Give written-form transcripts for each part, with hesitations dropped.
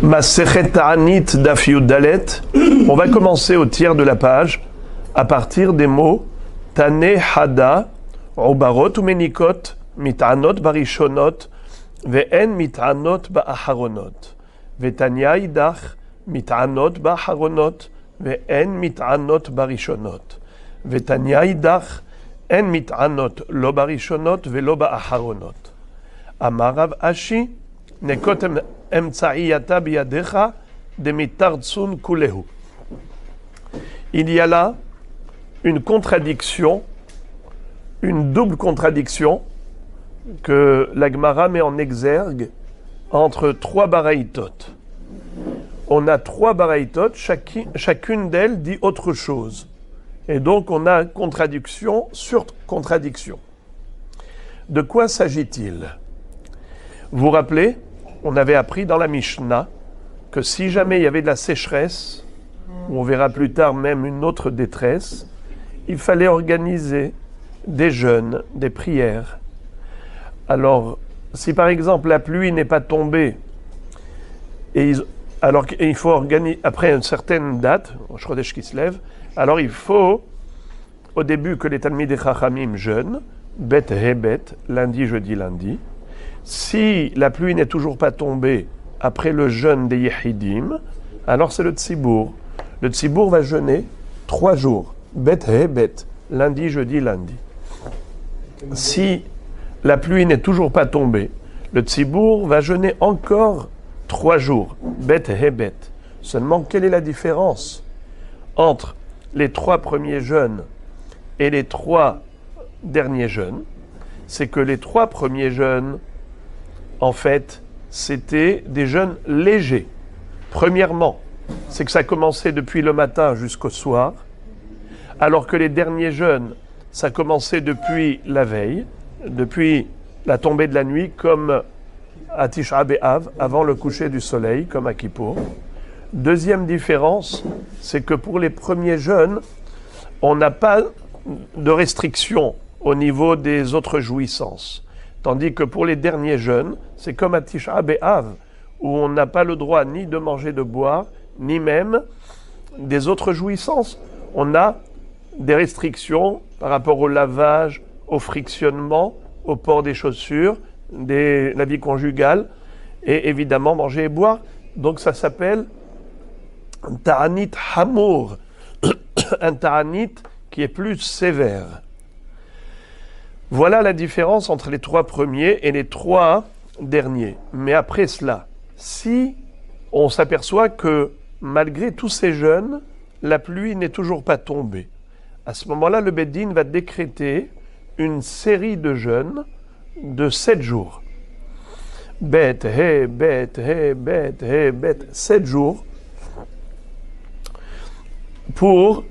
Masechet Ta'anit Daf Yud Dalet. On va commencer au tiers de la page à partir des mots Tane Hada, Ubarot ou Menikot, Mit'anot Barishonot, Ve'en Mit'anot Ba'aharonot, Ve'tanya Idach, Mit'anot Ba'aharonot, Ve'en Mit'anot Barishonot, Ve'tanya Idach, En Mit'anot Lo Barishonot, Ve'lo Ba'aharonot. Amarav Ashi, Nekot Emtsa'iyata biyadecha demitartsun kulehu. Il y a là une contradiction, une double contradiction que la Gemara met en exergue entre trois baraïtot. On a trois baraïtot, chacune d'elles dit autre chose. Et donc on a contradiction sur contradiction. De quoi s'agit-il ? Vous vous rappelez, on avait appris dans la Mishnah que si jamais il y avait de la sécheresse, ou on verra plus tard même une autre détresse, il fallait organiser des jeûnes, des prières. Alors, si par exemple la pluie n'est pas tombée, alors il faut organiser, après une certaine date, Chodesh qui se lève, alors il faut, au début, que les Talmidei Chachamim jeûnent, Bet he bet, lundi, jeudi, lundi. Si la pluie n'est toujours pas tombée après le jeûne des Yehidim, alors c'est le Tzibour. Le Tzibour va jeûner 3 jours. Bet he bet, lundi, jeudi, lundi. Si la pluie n'est toujours pas tombée, le Tzibour va jeûner encore 3 jours. Bet he bet. Seulement, quelle est la différence entre les 3 premiers jeûnes et les 3 derniers jeûnes? C'est que les 3 premiers jeûnes, en fait, c'était des jeûnes légers. Premièrement, c'est que ça commençait depuis le matin jusqu'au soir, alors que les derniers jeûnes, ça commençait depuis la veille, depuis la tombée de la nuit, comme à Tisha B'Av, avant le coucher du soleil, comme à Kippour. Deuxième différence, c'est que pour les premiers jeûnes, on n'a pas de restriction au niveau des autres jouissances. Tandis que pour les derniers jeûnes, c'est comme à Tisha B'Av, où on n'a pas le droit ni de manger, de boire, ni même des autres jouissances. On a des restrictions par rapport au lavage, au frictionnement, au port des chaussures, la vie conjugale, et évidemment manger et boire. Donc ça s'appelle un ta'anit hamour, un ta'anit qui est plus sévère. Voilà la différence entre les 3 premiers et les 3 derniers. Mais après cela, si on s'aperçoit que malgré tous ces jeûnes, la pluie n'est toujours pas tombée, à ce moment-là, le Beddin va décréter une série de jeûnes de 7 jours. Bet, he, bet, he, bet, he, bet, 7 jours pour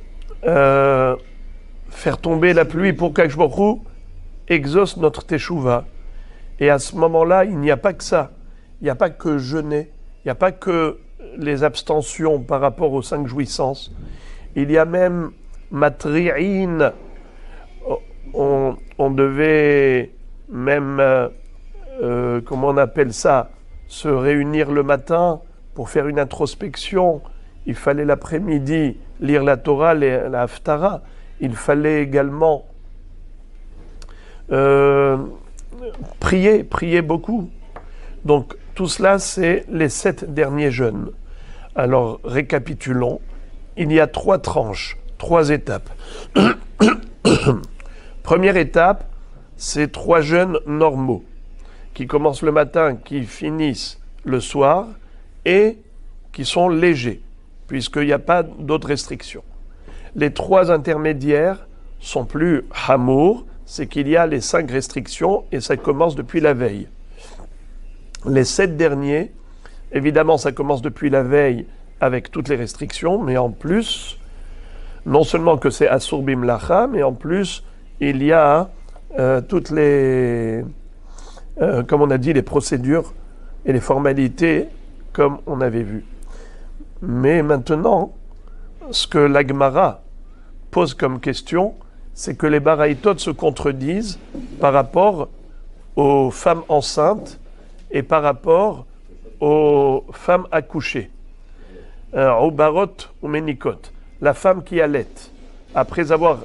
faire tomber la pluie pour qu'Akadosh Baruch Hu exauce notre teshuva. Et à ce moment-là, il n'y a pas que ça. Il n'y a pas que jeûner. Il n'y a pas que les abstentions par rapport aux 5 jouissances. Il y a même matri'in. On devait même, comment on appelle ça, se réunir le matin pour faire une introspection. Il fallait l'après-midi lire la Torah, la Haftara. Il fallait également prier beaucoup. Donc tout cela, c'est les 7 derniers jeûnes. Alors récapitulons, il y a 3 tranches, 3 étapes. Première étape, c'est 3 jeûnes normaux qui commencent le matin, qui finissent le soir et qui sont légers puisqu'il n'y a pas d'autres restrictions. Les 3 intermédiaires sont plus hamour, c'est qu'il y a les 5 restrictions et ça commence depuis la veille. Les 7 derniers, évidemment, ça commence depuis la veille avec toutes les restrictions, mais en plus, non seulement que c'est Asur Bimlacha, mais en plus, il y a toutes les, comme on a dit, les procédures et les formalités, comme on avait vu. Mais maintenant, ce que la Gemara pose comme question, c'est que les baraïtot se contredisent par rapport aux femmes enceintes et par rapport aux femmes accouchées. Ubarot ou Menikot. La femme qui allait, après avoir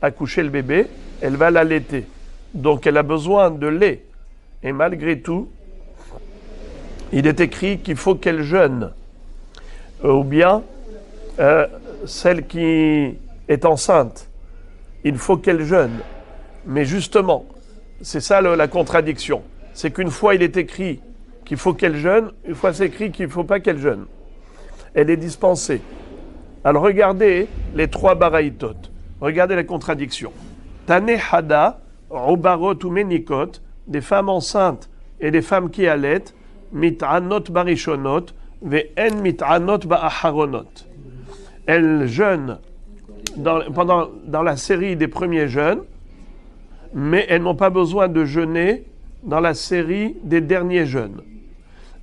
accouché le bébé, elle va l'allaiter. Donc elle a besoin de lait. Et malgré tout, il est écrit qu'il faut qu'elle jeûne. Ou bien, celle qui est enceinte, il faut qu'elle jeûne. Mais justement, c'est ça la contradiction. C'est qu'une fois il est écrit qu'il faut qu'elle jeûne, une fois c'est écrit qu'il ne faut pas qu'elle jeûne. Elle est dispensée. Alors regardez les trois baraïtot. Regardez la contradiction. Tane hada, ubarot ou menikot, des femmes enceintes et des femmes qui allaitent, mit'anot barishonot, ve'en mit'anot ba'aharonot. Elles jeûnent dans la série des premiers jeûnes, mais elles n'ont pas besoin de jeûner dans la série des derniers jeûnes.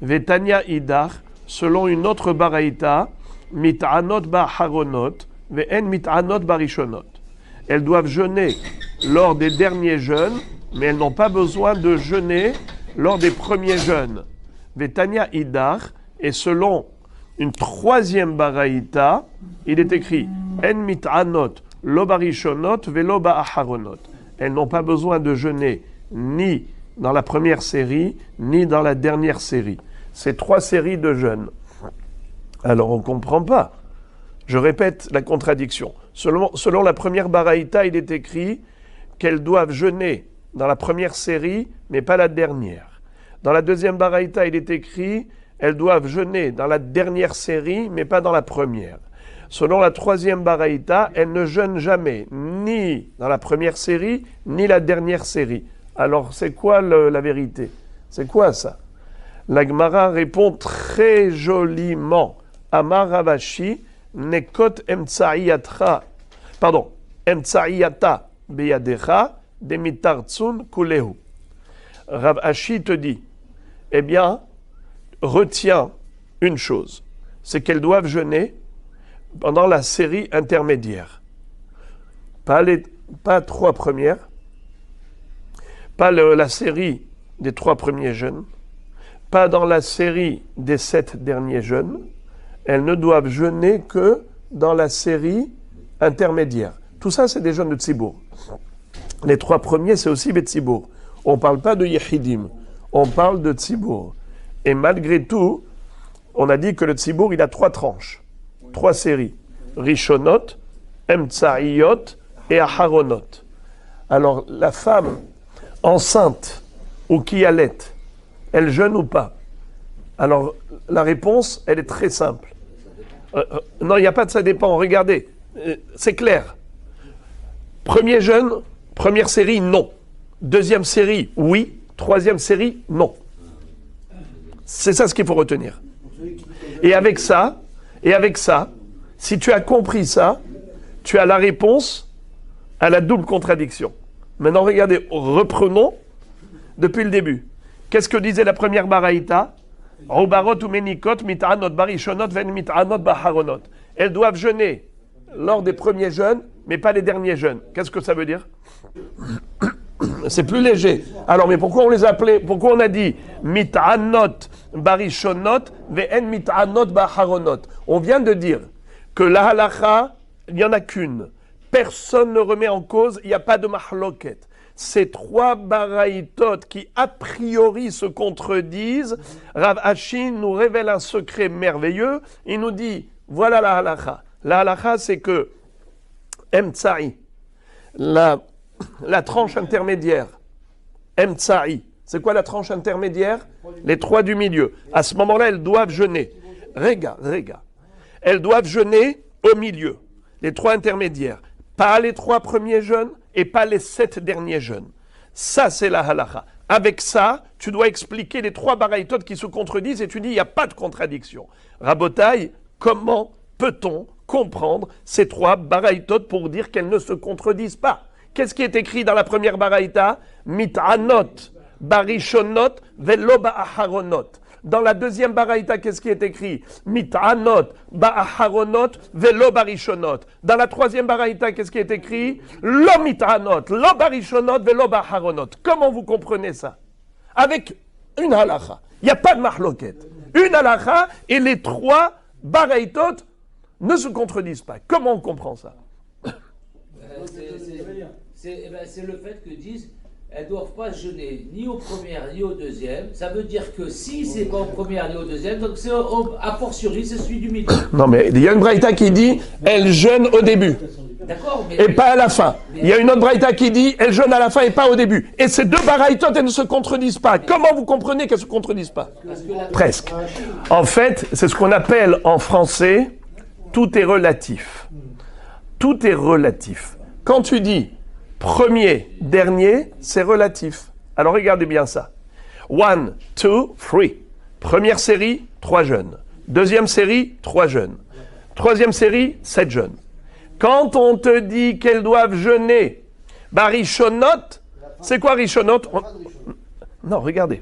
Ve'tania idar, selon une autre baraïta, mit'anot ba'aharonot, ve'en mit'anot barishonot. Elles doivent jeûner lors des derniers jeûnes, mais elles n'ont pas besoin de jeûner lors des premiers jeûnes. Ve'tania idar, et selon une troisième baraïta, il est écrit en mit'anot lo barishonot ve'lo ba'aharonot. Elles n'ont pas besoin de jeûner ni dans la première série, ni dans la dernière série. C'est trois séries de jeûnes. Alors on ne comprend pas. Je répète la contradiction. Selon la première baraïta, il est écrit qu'elles doivent jeûner dans la première série, mais pas la dernière. Dans la deuxième baraïta, il est écrit elles doivent jeûner dans la dernière série, mais pas dans la première. Selon la troisième baraïta, elles ne jeûnent jamais, ni dans la première série, ni la dernière série. Alors, c'est quoi la vérité? C'est quoi ça? La Gemara répond très joliment. Amar Ravashi, nekot emtsaiyata beyadecha demitartsun kulehu. Rav Ashi te dit, eh bien, retiens une chose, c'est qu'elles doivent jeûner pendant la série intermédiaire. Pas trois premières, pas la série des trois premiers jeûnes, pas dans la série des 7 derniers jeûnes. Elles ne doivent jeûner que dans la série intermédiaire. Tout ça, c'est des jeûnes de Tzibour. Les 3 premiers, c'est aussi Betzibour. On ne parle pas de Yehidim, on parle de Tzibour. Et malgré tout, on a dit que le Tzibour, il a 3 tranches, 3 séries. Rishonot, Emtsaiyot et Aharonot. Alors, la femme enceinte ou qui allait, elle jeûne ou pas? Alors, la réponse, elle est très simple. Non, il n'y a pas de ça dépend. Regardez, c'est clair. Premier jeûne, première série, non. Deuxième série, oui. Troisième série, non. C'est ça ce qu'il faut retenir. Et avec ça, si tu as compris ça, tu as la réponse à la double contradiction. Maintenant, regardez, reprenons depuis le début. Qu'est-ce que disait la première baraïta? Ubarot ou menikot, mit'anot barishonot, ven mit'anot baharonot. Elles doivent jeûner lors des premiers jeûnes, mais pas les derniers jeûnes. Qu'est-ce que ça veut dire? C'est plus léger. Alors, mais pourquoi on les appelait, pourquoi on a dit mit'anot barishonot, ven mit'anot baharonot? On vient de dire que la halacha, il n'y en a qu'une. Personne ne remet en cause, il n'y a pas de mahloket. Ces 3 baraïtot qui a priori se contredisent, Rav Ashi nous révèle un secret merveilleux. Il nous dit, voilà la halacha. La halacha, c'est que Emtsa'i, la tranche intermédiaire, Emtsa'i, c'est quoi la tranche intermédiaire? Les 3 du milieu. À ce moment-là, elles doivent jeûner. Rega. Elles doivent jeûner au milieu. Les 3 intermédiaires. Pas les 3 premiers jeûnes et pas les 7 derniers jeûnes. Ça, c'est la halacha. Avec ça, tu dois expliquer les 3 baraïtot qui se contredisent et tu dis, il n'y a pas de contradiction. Rabotaï, comment peut-on comprendre ces 3 baraïtot pour dire qu'elles ne se contredisent pas? Qu'est-ce qui est écrit dans la première baraïta? Mit'anot, barishonot, velo ba'aharonot. Dans la deuxième baraïta, qu'est-ce qui est écrit? Mit'anot, ba'aharonot, velo barishonot. Dans la troisième baraïta, qu'est-ce qui est écrit? Lo mit'anot, lo barishonot, velo ba'aharonot. Comment vous comprenez ça? Avec une halacha. Il n'y a pas de mahloket. Une halakha et les trois baraïtot ne se contredisent pas. Comment on comprend ça? C'est le fait que disent elles ne doivent pas jeûner ni aux premières ni aux deuxièmes. Ça veut dire que si c'est pas aux premières ni aux deuxièmes, donc c'est a fortiori, c'est celui du milieu. Non, mais il y a une braïta qui dit elle jeûne au début. D'accord, mais, Et pas à la fin. Il y a une autre braïta qui dit elle jeûne à la fin et pas au début. Et ces deux baraïtot, elles ne se contredisent pas. Comment vous comprenez qu'elles ne se contredisent pas? Presque. En fait, c'est ce qu'on appelle en français tout est relatif. Tout est relatif. Quand tu dis premier, dernier, c'est relatif. Alors regardez bien ça. 1, 2, 3. Première série, 3 jeunes. Deuxième série, 3 jeunes. Troisième série, 7 jeunes. Quand on te dit qu'elles doivent jeûner, bah Rishonot, c'est quoi Rishonot? Non, regardez.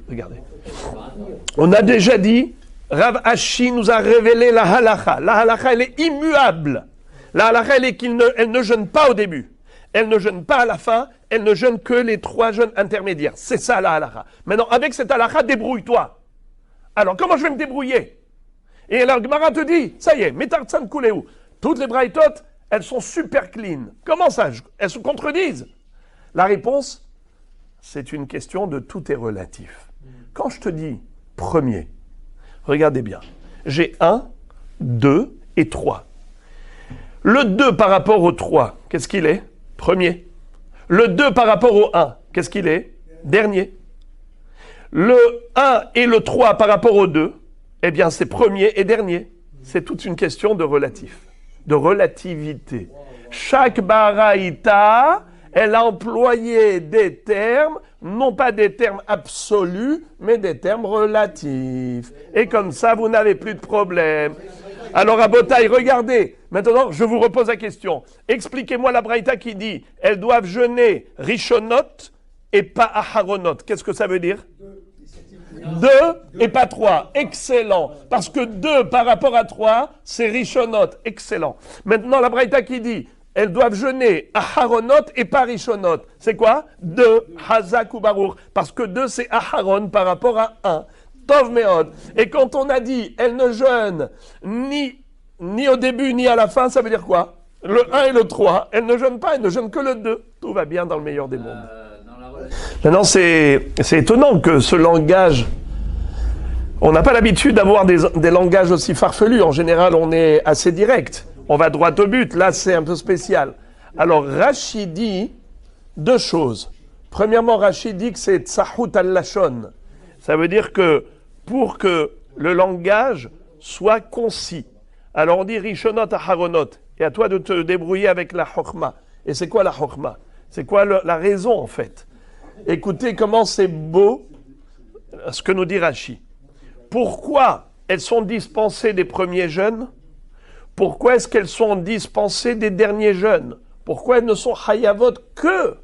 On a déjà dit, Rav Ashi nous a révélé la halakha. La halakha, elle est immuable. La halakha, elle est elle ne jeûne pas au début. Elle ne jeûne pas à la fin, elle ne jeûne que les 3 jeûnes intermédiaires. C'est ça la halakha. Maintenant, avec cette halakha, débrouille-toi. Alors, comment je vais me débrouiller? Et la Gemara te dit, ça y est, Metartsan Kuleu. Toutes les braïtot, elles sont super clean. Comment ça? Elles se contredisent. La réponse, c'est une question de tout est relatif. Quand je te dis premier, regardez bien. J'ai 1, 2 et 3. Le 2 par rapport au 3, qu'est-ce qu'il est? Premier. Le 2 par rapport au 1, qu'est-ce qu'il est? Dernier. Le 1 et le 3 par rapport au 2, eh bien c'est premier et dernier. C'est toute une question de relatif, de relativité. Chaque baraïta, elle a employé des termes, non pas des termes absolus, mais des termes relatifs. Et comme ça, vous n'avez plus de problème. Alors à Botaï, regardez, maintenant je vous repose la question. Expliquez-moi la braïta qui dit elles doivent jeûner Rishonot et pas Aharonot. Qu'est-ce que ça veut dire? 2 et pas 3. Excellent. Parce que 2 par rapport à 3, c'est Rishonot. Excellent. Maintenant la braïta qui dit elles doivent jeûner Aharonot et pas Rishonot. C'est quoi? 2, Hazak ou Barour. Parce que 2 c'est Aharon par rapport à 1. Tov Meod. Et quand on a dit elle ne jeûne ni au début ni à la fin, ça veut dire quoi? Le 1 et le 3, elle ne jeûne pas, elle ne jeûne que le 2. Tout va bien dans le meilleur des mondes. Maintenant, c'est étonnant que ce langage, on n'a pas l'habitude d'avoir des langages aussi farfelus. En général, on est assez direct. On va droit au but. Là, c'est un peu spécial. Alors, Rashi dit 2 choses. Premièrement, Rashi dit que c'est Tsahut al-Lashon. Ça veut dire que pour que le langage soit concis. Alors on dit Rishonot Aharonot. Et à toi de te débrouiller avec la Chokhma. Et c'est quoi la Chokhma? C'est quoi la raison en fait? Écoutez comment c'est beau ce que nous dit Rashi. Pourquoi elles sont dispensées des premiers jeûnes? Pourquoi est-ce qu'elles sont dispensées des derniers jeûnes? Pourquoi elles ne sont Hayavot que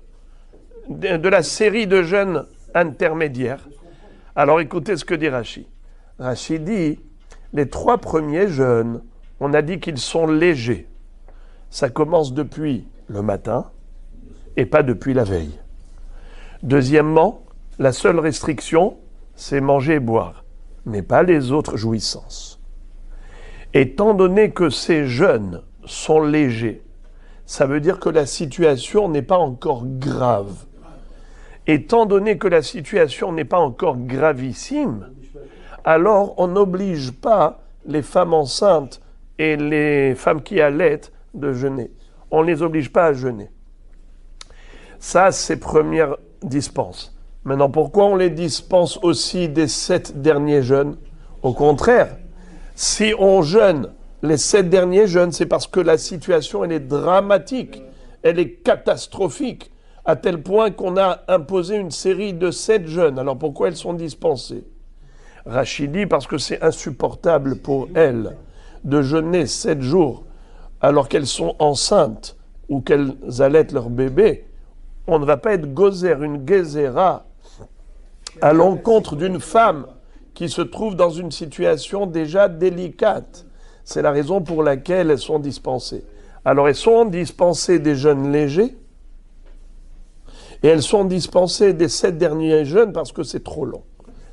de la série de jeûnes intermédiaires? Alors écoutez ce que dit Rashi. Rashi dit, les 3 premiers jeûnes, on a dit qu'ils sont légers. Ça commence depuis le matin et pas depuis la veille. Deuxièmement, la seule restriction, c'est manger et boire, mais pas les autres jouissances. Étant donné que ces jeûnes sont légers, ça veut dire que la situation n'est pas encore grave. Étant donné que la situation n'est pas encore gravissime, alors on n'oblige pas les femmes enceintes et les femmes qui allaitent de jeûner. On ne les oblige pas à jeûner. Ça, c'est première dispense. Maintenant, pourquoi on les dispense aussi des 7 derniers jeûnes? Au contraire, si on jeûne les 7 derniers jeûnes, c'est parce que la situation, elle est dramatique, elle est catastrophique, à tel point qu'on a imposé une série de 7 jeûnes. Alors pourquoi elles sont dispensées? Rachid dit parce que c'est insupportable pour elles de jeûner 7 jours alors qu'elles sont enceintes ou qu'elles allaitent leur bébé. On ne va pas être gozer, une gezera, à l'encontre d'une femme qui se trouve dans une situation déjà délicate. C'est la raison pour laquelle elles sont dispensées. Alors elles sont dispensées des jeûnes légers, et elles sont dispensées des 7 derniers jeûnes parce que c'est trop long.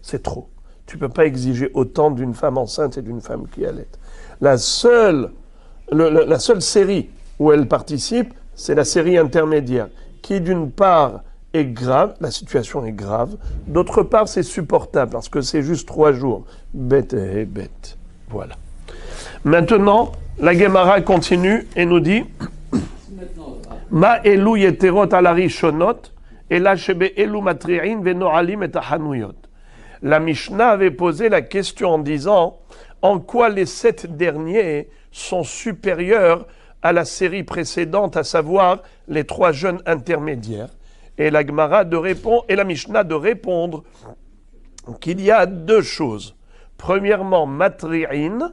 C'est trop. Tu ne peux pas exiger autant d'une femme enceinte et d'une femme qui allait. La seule série où elle participe, c'est la série intermédiaire, qui d'une part est grave, la situation est grave, d'autre part c'est supportable, parce que c'est juste 3 jours. Bête et bête. Voilà. Maintenant, la Gemara continue et nous dit Ma elu yeterot ala rishonot, ela shebe elu matri'in veno'alim et hanuyot. La Mishnah avait posé la question en disant en quoi les 7 derniers sont supérieurs à la série précédente, à savoir les 3 jeunes intermédiaires. Et la Gemara et la Mishnah de répondre qu'il y a 2 choses. Premièrement, matri'in,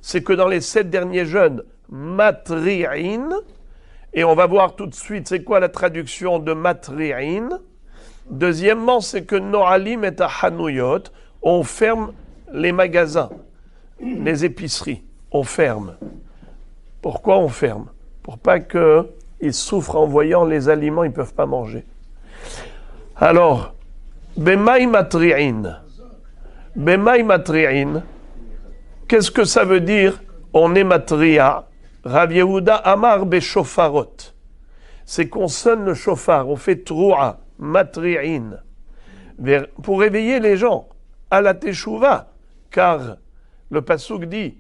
c'est que dans les 7 derniers jeunes, matri'in, et on va voir tout de suite c'est quoi la traduction de matri'in. Deuxièmement, c'est que no'alim et hanuyot, on ferme les magasins, les épiceries, on ferme. Pourquoi on ferme? Pour pas qu'ils souffrent en voyant les aliments, ils ne peuvent pas manger. Alors, bemaï matri'in. Bemaï matri'in, qu'est-ce que ça veut dire? On est matri'a. Rav Yehuda Amar beshofarot. C'est qu'on sonne le shofar, on fait trou'a, matri'in. Pour réveiller les gens à la teshuva, car le pasuk dit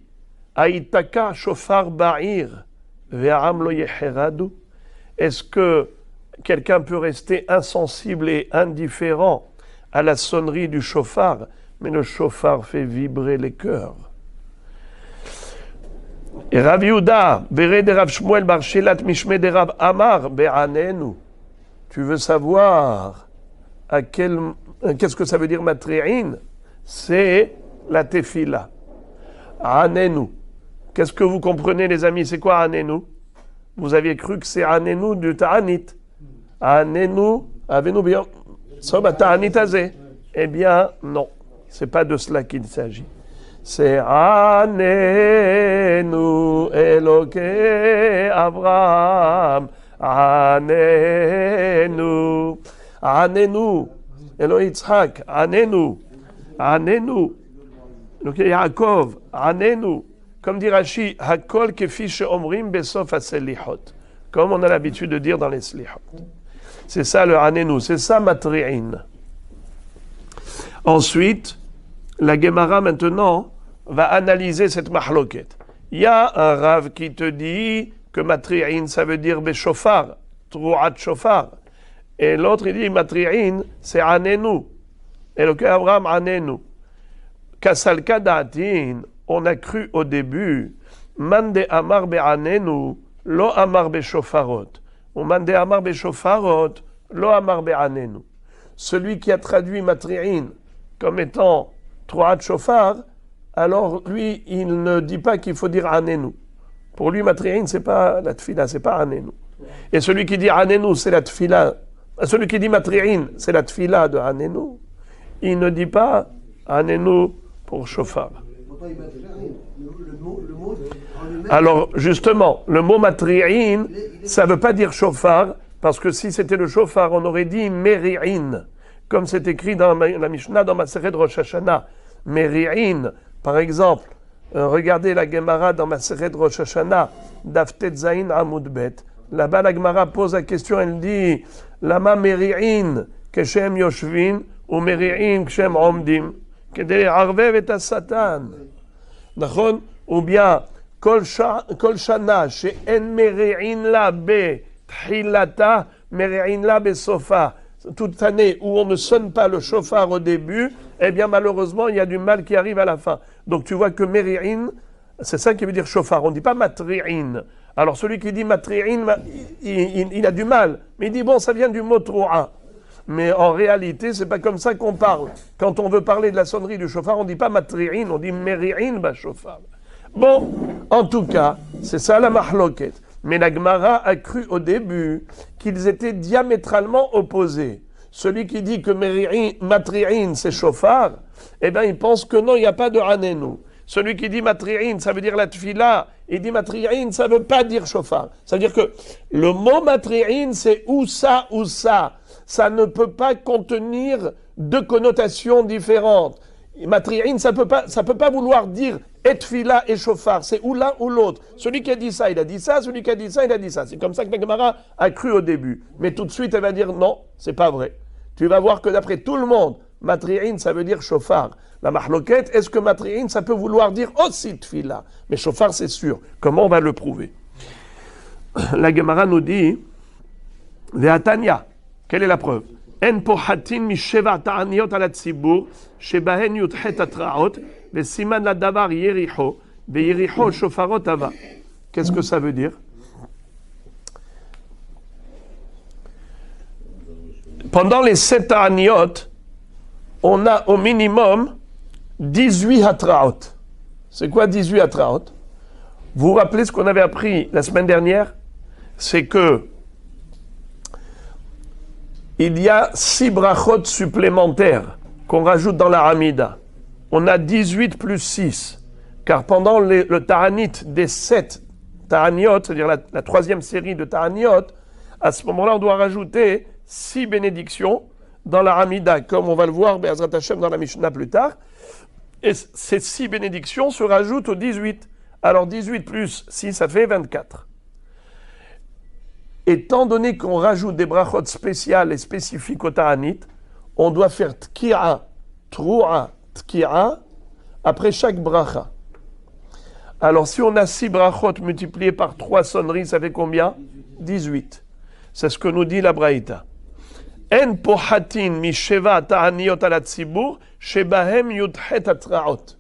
Aïtaka shofar ba'ir ve'am lo yeheradu. Est-ce que quelqu'un peut rester insensible et indifférent à la sonnerie du shofar? Mais le shofar fait vibrer les cœurs. Et Rav Yehuda, Bere de Rav Shmuel bar Shelat Mishme de Rav Amar be'anenu. Tu veux savoir qu'est-ce que ça veut dire matri'in? C'est la tefila. Anenu. Qu'est-ce que vous comprenez, les amis? C'est quoi anenu? Vous aviez cru que c'est anenu du ta'anit. Anenu, avez-nous bien? Soba ta'anit azé. Eh bien, non. C'est pas de cela qu'il s'agit. C'est Anenu Eloke Abraham. Anenu. Anenu. Elo Yitzhak. Anenu. Anenu. Eloke Yaakov. Anenu. Comme dit Rashi, Hakol kefi she'omrim besof ha-selihot. Comme on a l'habitude de dire dans les slihot. C'est ça le Anenu. C'est ça matri'in. Ensuite, la Gemara maintenant va analyser cette mahloket. Il y a un Rav qui te dit que matri'in ça veut dire beshofar, trou'at shofar. Et l'autre il dit matri'in c'est anenu. Et le cas Abraham anenu. Kasal kadatin, on a cru au début, mande amar be'anenu, lo amar beshofarot. Ou mande amar beshofarot, lo amar be'anenu. Celui qui a traduit matri'in comme étant Troat shofar, alors lui, il ne dit pas qu'il faut dire anenu. Pour lui, matri'in, c'est pas la tfila, c'est pas anenu. Et celui qui dit anenu, c'est la tfila. Celui qui dit matri'in, c'est la tfila de anenu. Il ne dit pas anenu pour shofar. Alors, justement, le mot matri'in, ça ne veut pas dire shofar, parce que si c'était le shofar, on aurait dit meri'in. Comme c'est écrit dans la Mishnah, dans Maseret Rosh Hashanah. Meri'in, par exemple, regardez la Gemara dans Maseret Rosh Hashanah, Daftet Zain Amud Bet. Là-bas, la Gemara pose la question, elle dit Lama Meri'in, Keshem Yoshvin, ou Meri'in, Keshem Omdim, Kedei Arvev et Satan. Ou bien, Kol Shana, She'en Meri'in la be Tchilata, Meri'in la be Sofa. Toute année où on ne sonne pas le shofar au début, eh bien malheureusement il y a du mal qui arrive à la fin. Donc tu vois que meri'in, c'est ça qui veut dire shofar, on ne dit pas matri'in. Alors celui qui dit matri'in, il a du mal, mais il dit bon ça vient du mot trou'a. Mais en réalité c'est pas comme ça qu'on parle. Quand on veut parler de la sonnerie du shofar, on ne dit pas matri'in, on dit meri'in ba shofar. Bon, en tout cas, c'est ça la mahloket. Mais la Gemara a cru au début qu'ils étaient diamétralement opposés. Celui qui dit que matri'in c'est shofar, eh bien il pense que non, il n'y a pas de anenu. Celui qui dit matri'in, ça veut dire la tfila, il dit matri'in, ça ne veut pas dire shofar. Ça veut dire que le mot matri'in c'est ou ça ou ça. Ça ne peut pas contenir deux connotations différentes. Matri'in, ça peut pas vouloir dire et tfila et shofar, c'est ou l'un ou l'autre. Celui qui a dit ça, il a dit ça, celui qui a dit ça, il a dit ça. C'est comme ça que la Gemara a cru au début. Mais tout de suite, elle va dire non, c'est pas vrai. Tu vas voir que d'après tout le monde, Matri'in, ça veut dire shofar. La mahloket, est-ce que Matri'in, ça peut vouloir dire aussi tfila? Mais shofar, c'est sûr. Comment on va le prouver? La Gemara nous dit, Ve'atanya, quelle est la preuve? En pohatin mi sheva ta'aniot ala tzibur, shebahen yutchet atraot, vesiman la davar yericho, veyericho shofarot ava. Qu'est-ce que ça veut dire? Pendant les 7 ta'aniot, on a au minimum 18 atraot. C'est quoi 18 atraot? Vous vous rappelez ce qu'on avait appris la semaine dernière? C'est que il y a 6 brachot supplémentaires qu'on rajoute dans la Hamida. On a 18 plus 6. Car pendant le Ta'anit des 7 Ta'aniot, c'est-à-dire la troisième série de Ta'aniot, à ce moment-là, on doit rajouter 6 bénédictions dans la Hamida, comme on va le voir Be'ezrat Hashem dans la Mishnah plus tard. Et ces 6 bénédictions se rajoutent aux 18. Alors 18 plus 6, ça fait 24. Étant donné qu'on rajoute des brachot spéciales et spécifiques au Ta'anit, on doit faire tki'a, tru'a, tki'a, après chaque bracha. Alors si on a 6 brachot multipliés par 3 sonneries, ça fait combien? 18. C'est ce que nous dit la Braïta. En pohatin mi sheva ta'aniot ala tzibur, shebahem yudchet atraot.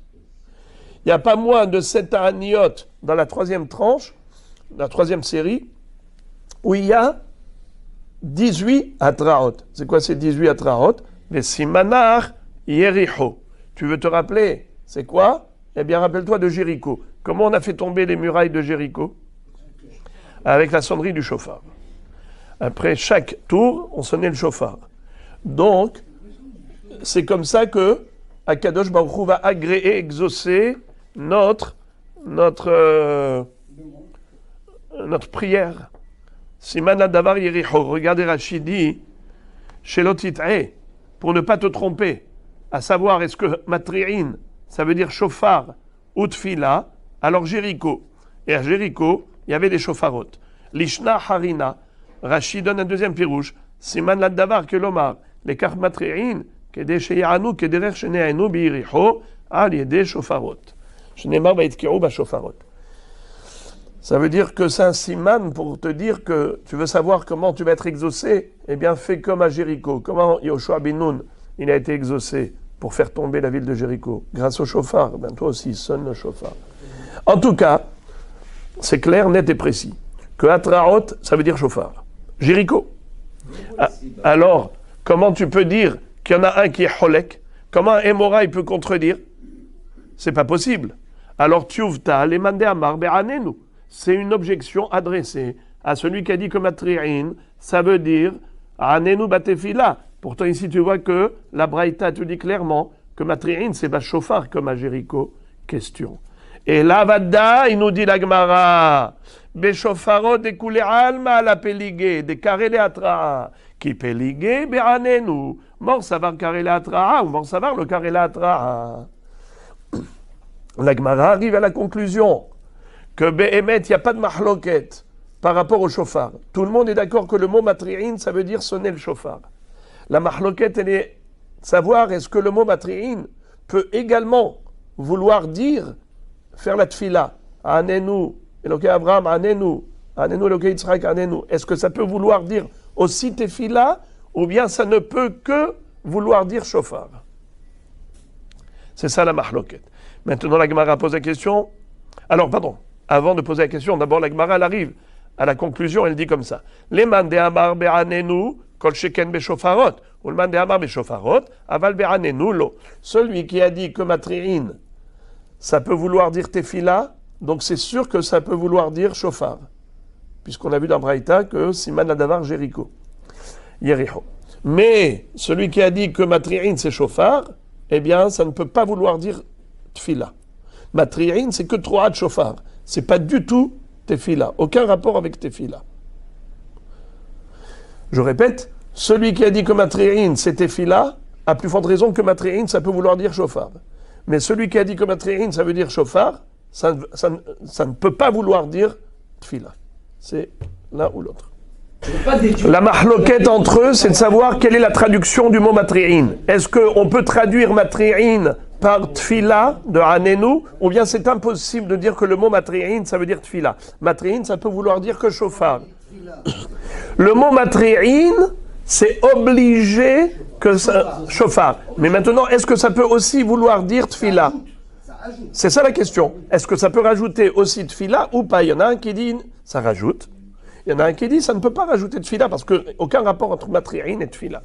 Il n'y a pas moins de 7 ta'aniot dans la troisième tranche, la troisième série, où il y a 18 atraot. C'est quoi ces 18 atraot? Les simanar yericho. Tu veux te rappeler, c'est quoi? Eh bien, rappelle-toi de Jéricho. Comment on a fait tomber les murailles de Jéricho? Avec la sonnerie du chauffard. Après chaque tour, on sonnait le chauffard. Donc, c'est comme ça que Akadosh Baruch Hu va agréer, exaucer notre prière. Siman Davar Yericho. Regardez Rachid dit, Shelotit'e, pour ne pas te tromper, à savoir est-ce que Matri'in, ça veut dire chauffard ou tfila, alors Jéricho. Et à Jéricho, il y avait des chauffarot. Lishna Harina, Rachid donne un deuxième pirouche, Siman Davar Kelomar, les kach Matri'in, Kede Sheyanu, Kederech Shene'enu Biyericho, Al Yede Shofarot. Shenemar Baitkiru Ba Shofarot. Ça veut dire que c'est un siman pour te dire que tu veux savoir comment tu vas être exaucé. Eh bien, fais comme à Jéricho. Comment Yoshua bin Nun, il a été exaucé pour faire tomber la ville de Jéricho? Grâce au chauffard. Ben, toi aussi, sonne le chauffard. En tout cas, c'est clair, net et précis. Que Atraot, ça veut dire chauffard. Jéricho. Alors, comment tu peux dire qu'il y en a un qui est Holek? Comment un Hémora, il peut contredire? C'est pas possible. Alors, Tiouvta, les mandé Amar, Be'anenu. C'est une objection adressée à celui qui a dit que Matri'in, ça veut dire Anenu Batefila. Pourtant, ici, tu vois que la Braïta te dit clairement que Matri'in, c'est Bachofar comme à Jéricho. Question. Et là, Vada, il nous dit la Gemara, Bechofaro de Kule Alma la Peligé, de Karele Atra, qui Peligé, Be'anenu. Mort savoir Karele Atra, ou mort savoir le Karele Atra. La Gemara arrive à la conclusion que Behemet, il n'y a pas de mahloket par rapport au chauffard. Tout le monde est d'accord que le mot matri'in, ça veut dire sonner le chauffard. La mahloket, elle est savoir est-ce que le mot matri'in peut également vouloir dire faire la tfila. Anenu, Eloké Abraham, Anenu, Anenu, Eloké Yitzhak, Anenu. Est-ce que ça peut vouloir dire aussi tefila ou bien ça ne peut que vouloir dire chauffard? C'est ça la mahloket. Maintenant, la Gemara pose la question. Alors, pardon. Avant de poser la question, d'abord la Gemara elle arrive à la conclusion, elle dit comme ça. Les mandé amar be'anenu kol sheken be'shofarot, ou le mandé amar be'shofarot, aval be'anenu lo. Celui qui a dit que matri'in, ça peut vouloir dire tefila, donc c'est sûr que ça peut vouloir dire shofar, puisqu'on a vu dans Braïta que siman ladavar Jéricho, Yericho. Mais celui qui a dit que matri'in c'est shofar, eh bien ça ne peut pas vouloir dire tefila. Matri'in c'est que troa de shofar. C'est pas du tout tefila, aucun rapport avec tefila. Je répète, celui qui a dit que matri'in c'est tefila, a plus forte raison que matri'in ça peut vouloir dire chauffard. Mais celui qui a dit que matri'in, ça veut dire chauffard, ça ne peut pas vouloir dire tfila. C'est l'un ou l'autre. La mahloquette entre eux, c'est de savoir quelle est la traduction du mot matri'in. Est-ce qu'on peut traduire matri'in par tfila de Hanenu, ou bien c'est impossible de dire que le mot matri'in, ça veut dire tfila. Matri'in, ça peut vouloir dire que chauffard. Le mot matri'in, c'est obligé que ça... chauffard. Mais maintenant, est-ce que ça peut aussi vouloir dire tfila? C'est ça la question. Est-ce que ça peut rajouter aussi tfila ou pas? Il y en a un qui dit ça rajoute. Il y en a un qui dit ça ne peut pas rajouter tfila parce qu'aucun rapport entre matri'in et tfila.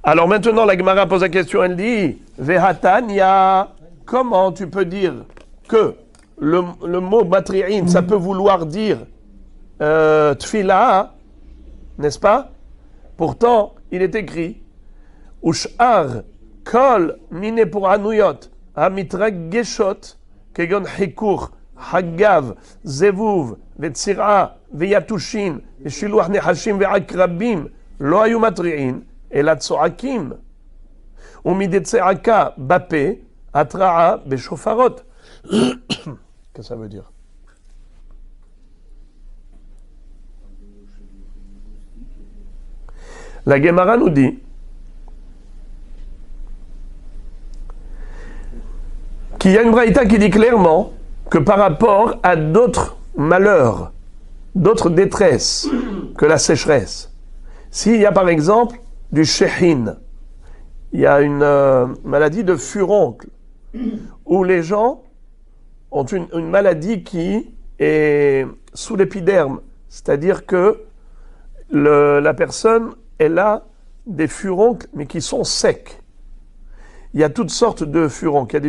Alors maintenant, la Gemara pose la question, elle dit Vehatanya, comment tu peux dire que le mot matri'in, ça peut vouloir dire tfila, n'est-ce pas? Pourtant, il est écrit Ush'ar kol mine pour anuyot amitrag geshot kegon hikur hagav zevuv vetzira veyatushin veshiluach nehashim ve'akrabim lo hayu matri'in אלא צועקים, ומדי צעקה בפה, התרעה בשופרות. Qu'est-ce que ça veut dire? La Gemara nous dit qu'il y a une braïta qui dit clairement que par rapport à d'autres malheurs, d'autres détresses que la sécheresse, s'il y a par exemple du shehin, il y a une maladie de furoncle, où les gens ont une maladie qui est sous l'épiderme, c'est-à-dire que la personne, elle a des furoncles, mais qui sont secs. Il y a toutes sortes de furoncles. Il y a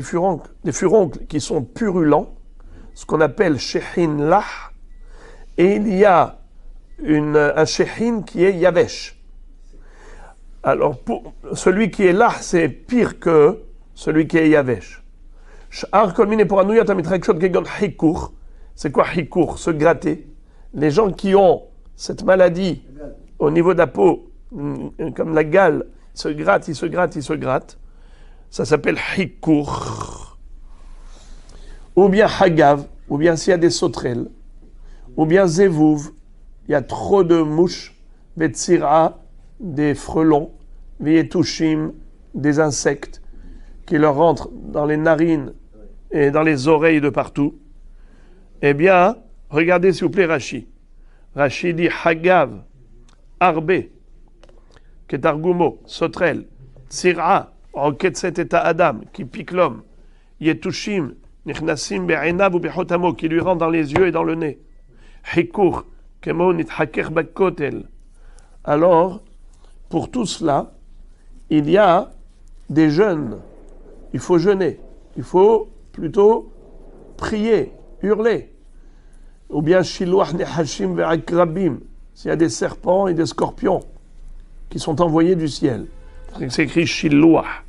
des furoncles qui sont purulents, ce qu'on appelle shehin lah, et il y a un shehin qui est yavesh. Alors, pour celui qui est là, c'est pire que celui qui est yavesh. C'est quoi hikur? Se gratter. Les gens qui ont cette maladie au niveau de la peau, comme la gale, ils se grattent. Ça s'appelle hikur. Ou bien hagav, ou bien s'il y a des sauterelles, ou bien zevuv, il y a trop de mouches, vetsira, des frelons, vietushim, des insectes qui leur rentrent dans les narines et dans les oreilles de partout. Eh bien, regardez s'il vous plaît Rashi. Rashi dit Hagav, Arbe, Ketargumo, Sotrel, Tsira, Roketset et Adam, qui pique l'homme, Yetushim, Nichnasim be'enav ou be'hotamo, qui lui rentre dans les yeux et dans le nez. Hikur, Kemo nithaker bakotel. Alors, pour tout cela, il y a des jeûnes. Il faut jeûner. Il faut plutôt prier, hurler. Ou bien shiluach nehashim ve'akrabim. S'il y a des serpents et des scorpions qui sont envoyés du ciel. C'est écrit shiluach.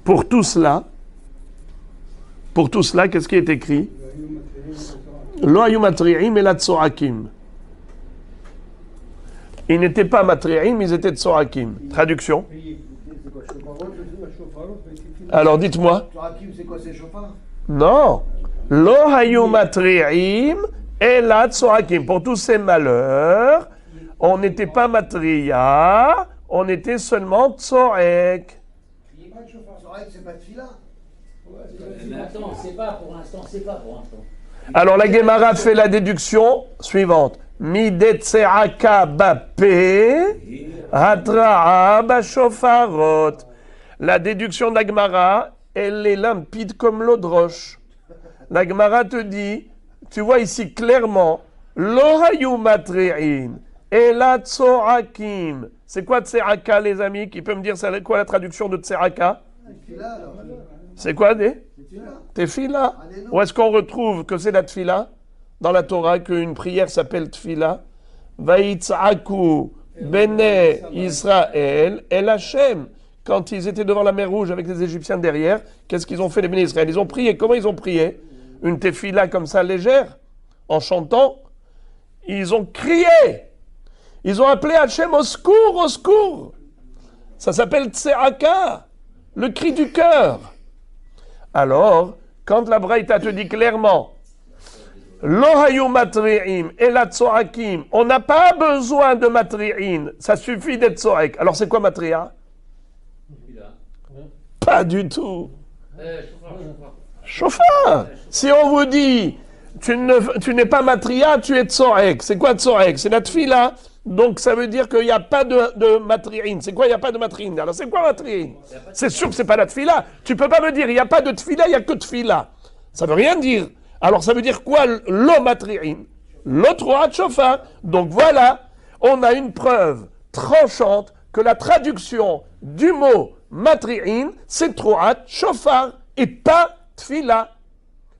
Pour tout cela, qu'est-ce qui est écrit? Lo hayu matri'im ela tzorakim. Ils n'étaient pas matri'im, ils étaient tzorakim. Traduction. Alors dites-moi. Tzorakim, c'est quoi, c'est chauffard? Non. Lo hayu matri'im ela tzorakim. Pour tous ces malheurs, on n'était pas matriya, on était seulement tzorek. Tzorek, c'est pas de fila. Mais attends, c'est pas pour l'instant. Alors la Gemara fait la déduction suivante. Midetseaka bape, hatra'a bashofarot. La déduction de la Gemara, elle est limpide comme l'eau de roche. La Gemara te dit, tu vois ici clairement, lo hayu matri'in, ela tzorakim. C'est quoi tseraka, les amis? Qui peut me dire c'est quoi la traduction de tseraka? C'est quoi des? Tefila. Où est-ce qu'on retrouve que c'est la tefila? Dans la Torah, qu'une prière s'appelle tefila. Vaïtzaku bene Israël el Hashem. Quand ils étaient devant la mer Rouge avec les Égyptiens derrière, qu'est-ce qu'ils ont fait les bénis Israël? Ils ont prié. Comment ils ont prié? Une tefila comme ça légère, en chantant. Ils ont crié. Ils ont appelé Hashem au secours, au secours. Ça s'appelle tseraka, le cri du cœur. Alors, quand la Braïta te dit clairement, Lo hayu matri'im et la tsoakim, on n'a pas besoin de matri'in, ça suffit d'être tsoak. Alors c'est quoi matria? Pas du tout. Chauffard. Si on vous dit, tu n'es pas matria, tu es tsoak. C'est quoi tsoak? C'est la tfila. Donc ça veut dire qu'il n'y a pas de matri'in. C'est quoi, il n'y a pas de matri'in? Alors c'est quoi matri'in? C'est sûr que c'est pas la tfila. Tu peux pas me dire, il n'y a pas de tfila, il n'y a que tfila. Ça veut rien dire. Alors ça veut dire quoi lo matri'in? L'autre roi de chauffard. Donc voilà, on a une preuve tranchante que la traduction du mot matri'in, c'est troat chauffard et pas tfila.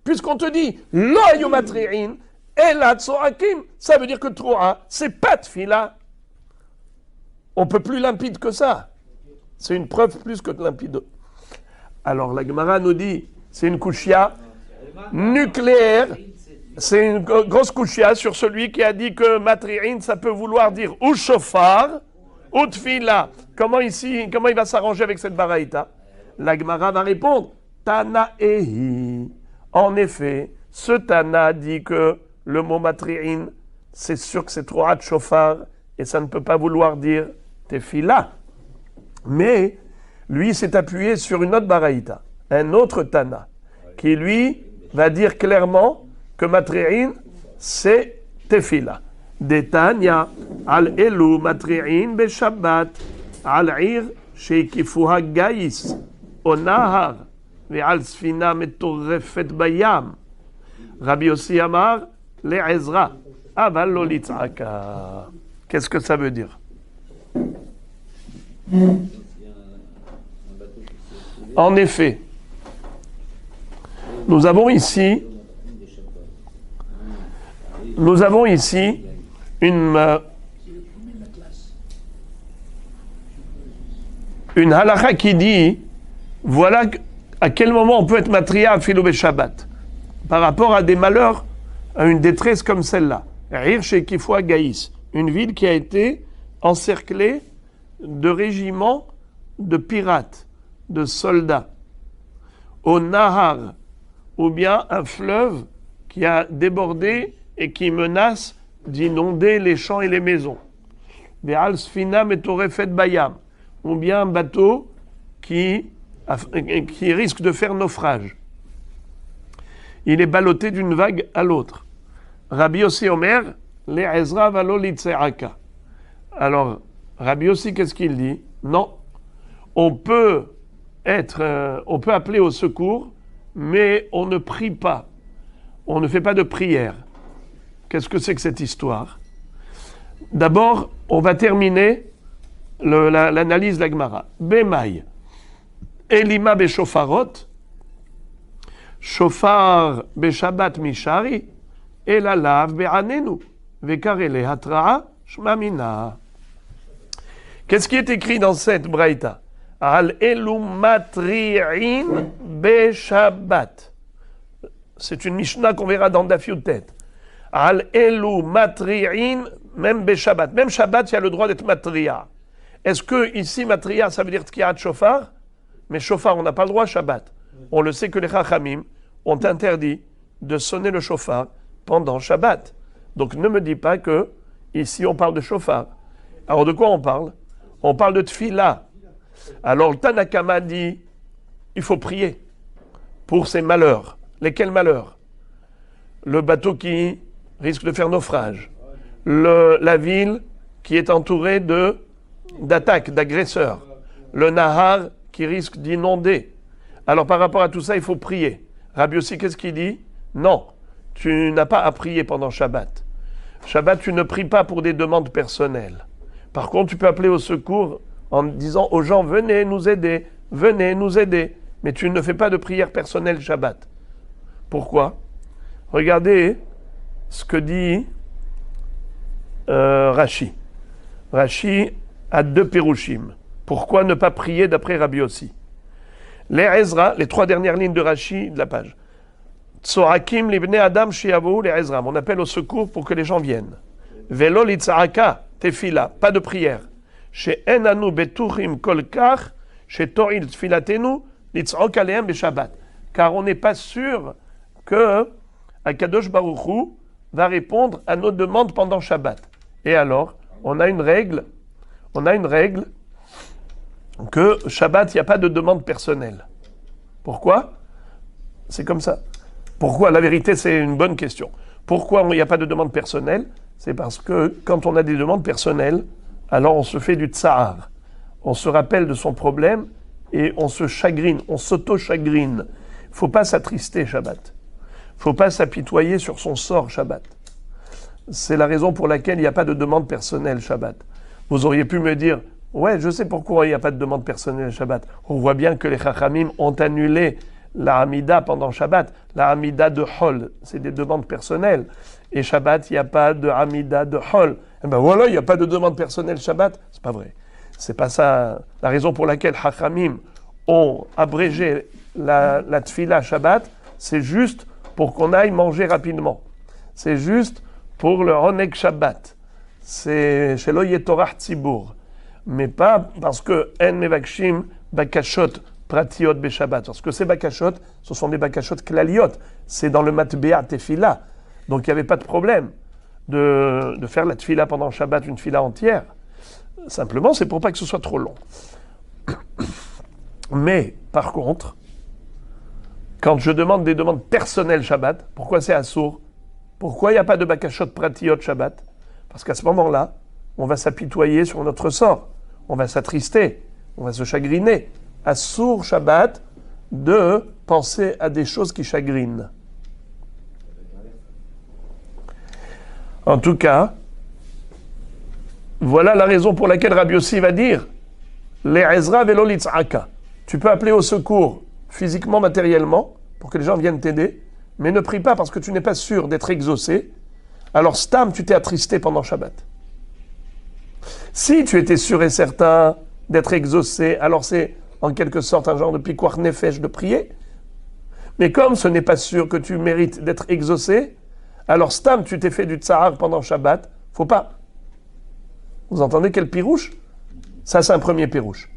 Puisqu'on te dit lo ayu matri'in et la tsoakim, ça veut dire que troa, c'est pas tfila. On peut plus limpide que ça. C'est une preuve plus que limpide. Alors la Gemara nous dit, c'est une kushia nucléaire, c'est une grosse kushia sur celui qui a dit que matri'in, ça peut vouloir dire ou chauffard, ou tfila. Comment il va s'arranger avec cette baraïta? La Gemara va répondre, Tanaehi. En effet, ce Tana dit que le mot matri'in, c'est sûr que c'est trop de chauffard, et ça ne peut pas vouloir dire tefila. Mais, lui s'est appuyé sur une autre baraïta, un autre Tana, qui lui va dire clairement que matri'in, c'est tefila. Detanya, al elu matri'in be Shabbat, al ir sheikifuha gais, onahar, ve al sfina metorrefet bayam. Rabbi Yossi Amar, le Ezra, aval lo litzaka. Qu'est-ce que ça veut dire? En effet, nous avons ici une halakha qui dit, voilà à quel moment on peut être matria à Philo Shabbat par rapport à des malheurs, à une détresse comme celle-là. Rir chez Kifwa Gaïs, une ville qui a été encerclée de régiments de pirates, de soldats. Au Nahar, ou bien un fleuve qui a débordé et qui menace d'inonder les champs et les maisons. Ve'al sfina metorefet bayam, ou bien un bateau qui risque de faire naufrage. Il est ballotté d'une vague à l'autre. Rabbi Yossi Omer, le Ezra valo litzeaka. Alors, Rabbi Yossi, qu'est-ce qu'il dit? Non, on peut appeler au secours, mais on ne prie pas. On ne fait pas de prière. Qu'est-ce que c'est que cette histoire? D'abord, on va terminer l'analyse de la Gemara. Bemaï, Elima beshofarot, shofar beshabbat mishari, elalav be'anenu, vekarele hatra'a shmamina. Qu'est-ce qui est écrit dans cette braïta? Al elu matri'in beshabbat. C'est une Mishnah qu'on verra dans Daf Yutet. Al elu matri'in, même beshabbat. Même Shabbat, il y a le droit d'être matria. Est-ce que ici, matria, ça veut dire tkiat shofar? Mais shofar, on n'a pas le droit Shabbat. On le sait que les Chachamim ont interdit de sonner le shofar pendant Shabbat. Donc ne me dis pas que ici on parle de shofar. Alors de quoi on parle? On parle de tfila. Alors le Tanakama dit, il faut prier pour ces malheurs. Lesquels malheurs? Le bateau qui risque de faire naufrage. La ville qui est entourée d'attaques, d'agresseurs. Le Nahar qui risque d'inonder. Alors par rapport à tout ça, il faut prier. Rabbi Yossi, qu'est-ce qu'il dit? Non, tu n'as pas à prier pendant Shabbat. Shabbat, tu ne pries pas pour des demandes personnelles. Par contre, tu peux appeler au secours en disant aux gens, venez nous aider, mais tu ne fais pas de prière personnelle Shabbat. Pourquoi? Regardez ce que dit Rashi. Rashi a deux pérouchim. Pourquoi ne pas prier d'après Rabbi Yossi? Les Ezra, les trois dernières lignes de Rashi de la page. Tsoakim libne Adam shiavu les Ezra. On appelle au secours pour que les gens viennent. Velo litzaaka tefila, pas de prière. Chez enanu betuchim kolkar, chez toril tfilatenu litzok aleem beshabbat. car on n'est pas sûr que Akadosh Baruch Hu va répondre à nos demandes pendant Shabbat. Et alors, on a une règle que Shabbat, il n'y a pas de demande personnelle. Pourquoi ? C'est comme ça. Pourquoi ? La vérité, c'est une bonne question. Pourquoi il n'y a pas de demande personnelle ? C'est parce que quand on a des demandes personnelles, alors on se fait du tsar. On se rappelle de son problème et on se chagrine, on s'auto-chagrine. Il ne faut pas s'attrister Shabbat. Il ne faut pas s'apitoyer sur son sort Shabbat. C'est la raison pour laquelle il n'y a pas de demande personnelle Shabbat. Vous auriez pu me dire, ouais, je sais pourquoi il n'y a pas de demande personnelle Shabbat. On voit bien que les Chachamim ont annulé la Hamida pendant Shabbat. La Hamida de Hol, c'est des demandes personnelles. Et Shabbat, il n'y a pas de Hamida de Hol. Et ben voilà, il n'y a pas de demande personnelle Shabbat. C'est pas vrai. C'est pas ça. La raison pour laquelle Chachamim ont abrégé la Tfila Shabbat, c'est juste pour qu'on aille manger rapidement. C'est juste pour le Honeg Shabbat. C'est chez l'Oyetorah Tzibur. Mais pas parce que En Mevakshim Bakashot Pratiot Beshabbat. Parce que ces Bakashot, ce sont des Bakashot Klaliot. C'est dans le Matbea Tefila. Donc il n'y avait pas de problème de faire la Tfila pendant Shabbat, une Tfila entière. Simplement, c'est pour pas que ce soit trop long. Mais, par contre, quand je demande des demandes personnelles Shabbat, pourquoi c'est assourd ? Pourquoi il n'y a pas de Bakashot Pratiot Shabbat ? Parce qu'à ce moment-là, on va s'apitoyer sur notre sort. On va s'attrister. On va se chagriner. Assour Shabbat de penser à des choses qui chagrinent. En tout cas, voilà la raison pour laquelle Rabbi Yossi va dire les Ezra velo litzaka. Tu peux appeler au secours physiquement, matériellement, pour que les gens viennent t'aider, mais ne prie pas parce que tu n'es pas sûr d'être exaucé. Alors, stam, tu t'es attristé pendant Shabbat. Si tu étais sûr et certain d'être exaucé, alors c'est en quelque sorte un genre de pikuach nefesh de prier. Mais comme ce n'est pas sûr que tu mérites d'être exaucé, alors stam, tu t'es fait du tsahar pendant Shabbat, faut pas. Vous entendez quel pirouche ? Ça, c'est un premier pirouche.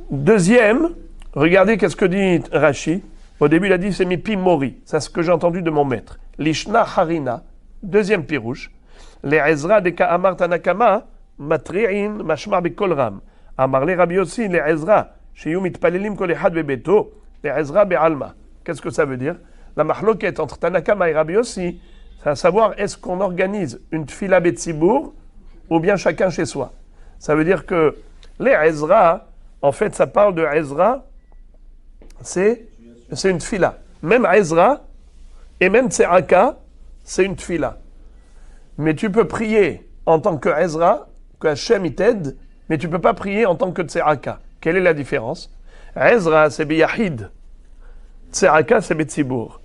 Deuxième, regardez qu'est-ce que dit Rashi. Au début, il a dit c'est mipi mori. C'est ce que j'ai entendu de mon maître. Lishna harina. Deuxième pirouche. Les Ezra de Ka'amar Tanakama, matri'in mashma bikol ram. Amar le Rabbi Yossi, les Ezra, sheyu mitpalelim kol echad bebeto, les Ezra be'alma. Qu'est-ce que ça veut dire ? La mahloket entre Tanakama et Rabbi Yossi, c'est à savoir est-ce qu'on organise une tfila betzibour ou bien chacun chez soi. Ça veut dire que les Ezra, en fait, ça parle de Ezra, c'est une tfila. Même Ezra et même Tseraka, c'est une tfila. Mais tu peux prier en tant que Ezra, que Hashem il t'aide, mais tu ne peux pas prier en tant que Tseraka. Quelle est la différence ? Ezra, c'est biyahid. Tseraka, c'est betzibour.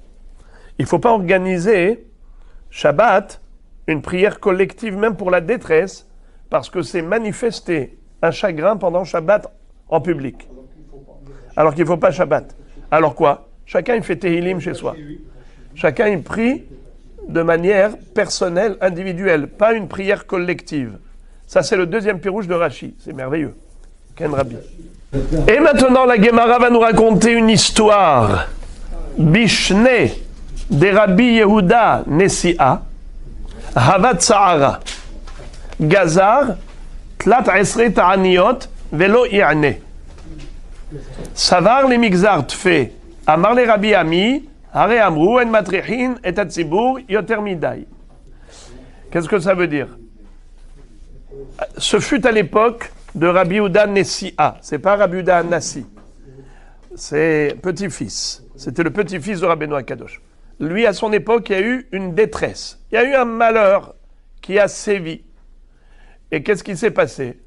Il ne faut pas organiser Shabbat, une prière collective, même pour la détresse, parce que c'est manifester un chagrin pendant Shabbat en public. Alors qu'il ne faut pas Shabbat. Alors quoi ? Chacun il fait Tehillim chez soi. Chacun il prie de manière personnelle, individuelle, pas une prière collective. Ça c'est le deuxième pirouche de Rashi. C'est merveilleux. Ken Rabbi. Et maintenant la Gemara va nous raconter une histoire. Bishne de Rabbi Yehuda Nesi'a, Havat Sa'ara, Gazar, Tlat Esre Ta'aniot, Velo I'ane. Savar les Migzar Tfe, Amar les Rabbi Ami, Hare Amrou, En Matrichin, Et Atzibur, Yoter Midai. Qu'est-ce que ça veut dire ? Ce fut à l'époque de Rabbi Yehuda Nesi'a. C'est pas Rabbi Yehuda Nassi. C'est petit-fils. C'était le petit-fils de Rabbeinu Akadosh. Lui, à son époque, il y a eu une détresse. Il y a eu un malheur qui a sévi. Et qu'est-ce qui s'est passé ?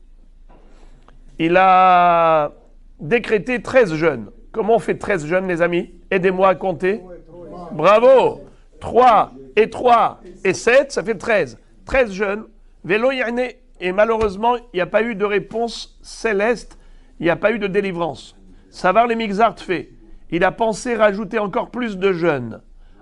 Il a décrété 13 jeûnes. Comment on fait 13 jeûnes, les amis ? Aidez-moi à compter. Bravo ! 3 et 3 et 7, ça fait 13. 13 jeûnes. Vélo Yane. Et malheureusement, il n'y a pas eu de réponse céleste. Il n'y a pas eu de délivrance. Savar les Migzar fait. Il a pensé rajouter encore plus de jeûnes.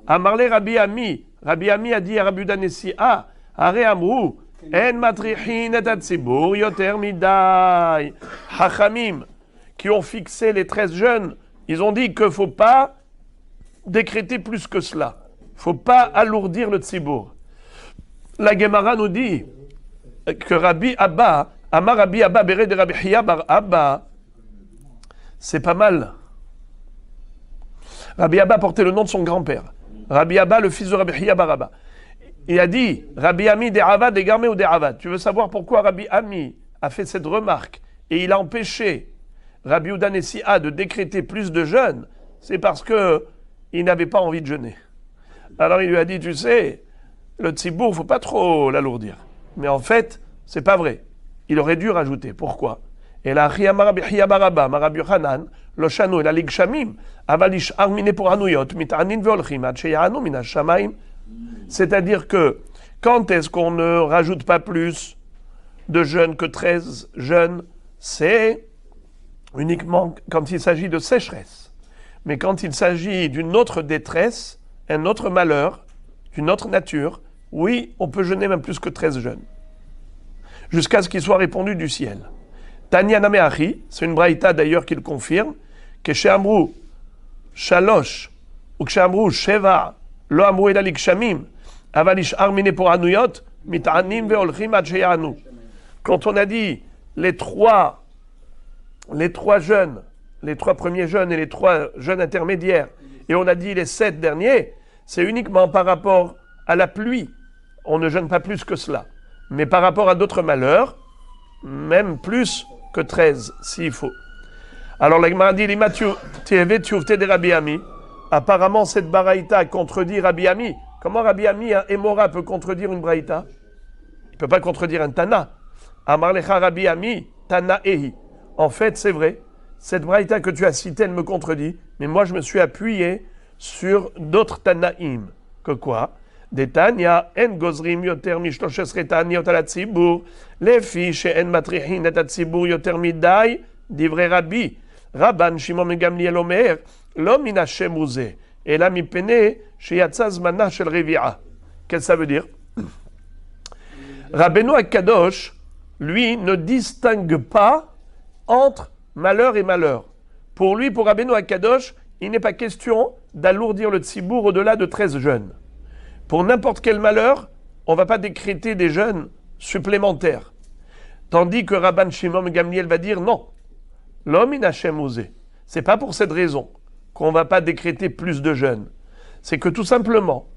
Amarle Rabbi Ami. Rabbi Ami a dit à Rabbi Danesi, ah, Hare Amrou, En Matrichin et Atzibur, Yoter Midai. Hachamim, qui ont fixé les 13 jeûnes, ils ont dit qu'il ne faut pas décréter plus que cela. Il ne faut pas alourdir le tzibour. La Gemara nous dit que Rabbi Abba, Amar Rabbi Abba, Béré de Rabbi Hiya bar Abba, c'est pas mal. Rabbi Abba portait le nom de son grand-père. Rabbi Abba, le fils de Rabbi Hiya bar Abba. Il a dit, Rabbi Ami des Avad, des Garmé ou des Avad. Tu veux savoir pourquoi Rabbi Ami a fait cette remarque et il a empêché Rabbi Udan Nessia de décréter plus de jeûne? C'est parce qu'il n'avait pas envie de jeûner. Alors il lui a dit, tu sais, le tzibour, il ne faut pas trop l'alourdir. Mais en fait, c'est pas vrai. Il aurait dû rajouter. Pourquoi? Et la Rabbi Hiya bar Abba, Rabbi Yochanan, lo shanu el alig shamim, avalish armine pour anuyot, mitanin veolchim, ad sheyanu min hashamayim. C'est-à-dire que, quand est-ce qu'on ne rajoute pas plus de jeûnes que 13 jeûnes? C'est uniquement quand il s'agit de sécheresse. Mais quand il s'agit d'une autre détresse, un autre malheur, d'une autre nature, oui, on peut jeûner même plus que 13 jeûnes. Jusqu'à ce qu'il soit répondu du ciel. Tanya Nameachi, c'est une braïta d'ailleurs qui le confirme, que chez Amrou, Shalosh, ou que chez Amrou, Sheva, Lo Amrou Edalik Shamim, Avalish Armine pour Anuyot, Mit'anim Veolchim Ad Sheyanu. Quand on a dit les trois jeûnes, les 3 premiers jeûnes et les 3 jeûnes intermédiaires, et on a dit les 7 derniers, c'est uniquement par rapport à la pluie. On ne jeûne pas plus que cela. Mais par rapport à d'autres malheurs, même plus que 13, s'il faut. Alors, la Gemara dit, de Rabbi Ami. Apparemment, cette baraïta contredit Rabbi Ami. Comment Rabbi Ami Emora peut contredire une baraïta? Il ne peut pas contredire un Tana. Amarlecha Rabbi Ami, Tana Ehi. En fait, c'est vrai. Cette baraïta que tu as citée, elle me contredit. Mais moi, je me suis appuyé sur d'autres Tanaïm. Que quoi? Des Tanya, en gozrim yoter mishloshes retaniot ala tzibur, lefi she'en matrichin et tzibur yoter midai, divrei Rabbi. Rabban Shimon ben Gamliel omer, lo min Hashem uze, ela mipene sheyatza zmana shel revi'a. Qu'est-ce que ça veut dire? Rabbeinu HaKadosh, lui, ne distingue pas entre malheur et malheur. Pour lui, pour Rabbeinu HaKadosh, il n'est pas question d'alourdir le tzibour au-delà de 13 jeûnes. Pour n'importe quel malheur, on ne va pas décréter des jeûnes supplémentaires. Tandis que Rabban Shimon Gamliel va dire non. L'homme in Hashem osé. C'est pas pour cette raison qu'on ne va pas décréter plus de jeûnes. C'est que tout simplement,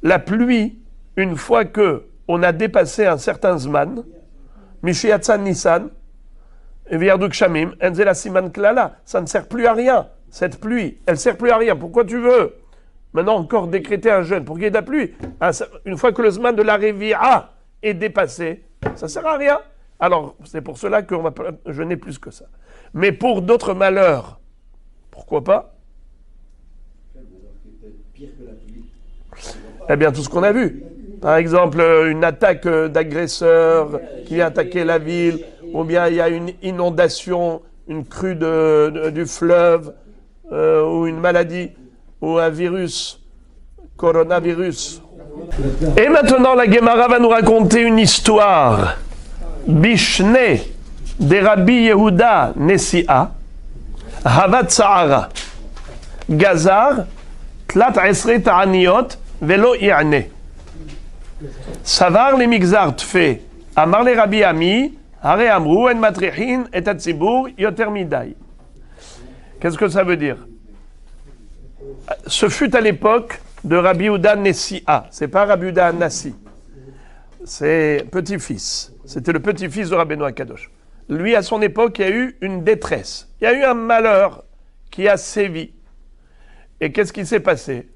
la pluie, une fois qu'on a dépassé un certain zman, Mishiatsan Nissan, Viarduk Shamim, Enzela Siman Klala, ça ne sert plus à rien. Cette pluie, elle ne sert plus à rien. Pourquoi tu veux maintenant encore décréter un jeûne pour qu'il y ait de la pluie? Une fois que le zman de la Revi'a est dépassé, ça ne sert à rien. Alors, c'est pour cela qu'on va pas jeûner plus que ça. Mais pour d'autres malheurs, pourquoi pas? Eh bien, tout ce qu'on a vu. Par exemple, une attaque d'agresseurs qui vient attaquer la ville, ou bien il y a une inondation, une crue du fleuve, ou une maladie, ou un virus, coronavirus. Et maintenant, la Gemara va nous raconter une histoire. Bishne de Rabbi Yehuda Nessia, Havat Sa'ara, Gazar, Tlat Esre Ta'aniot, Velo I'ane. Savar les Migzart fait, Amar les Rabbi Ami, Hare Amrou, En Matrichin, Et Atzibur, Yoter Midai. Qu'est-ce que ça veut dire? Ce fut à l'époque de Rabbi Yehuda Nessia. C'est pas Rabbi Yehuda Nassi. C'est petit-fils. C'était le petit-fils de Rabbeinu HaKadosh. Lui, à son époque, il y a eu une détresse. Il y a eu un malheur qui a sévi. Et qu'est-ce qui s'est passé?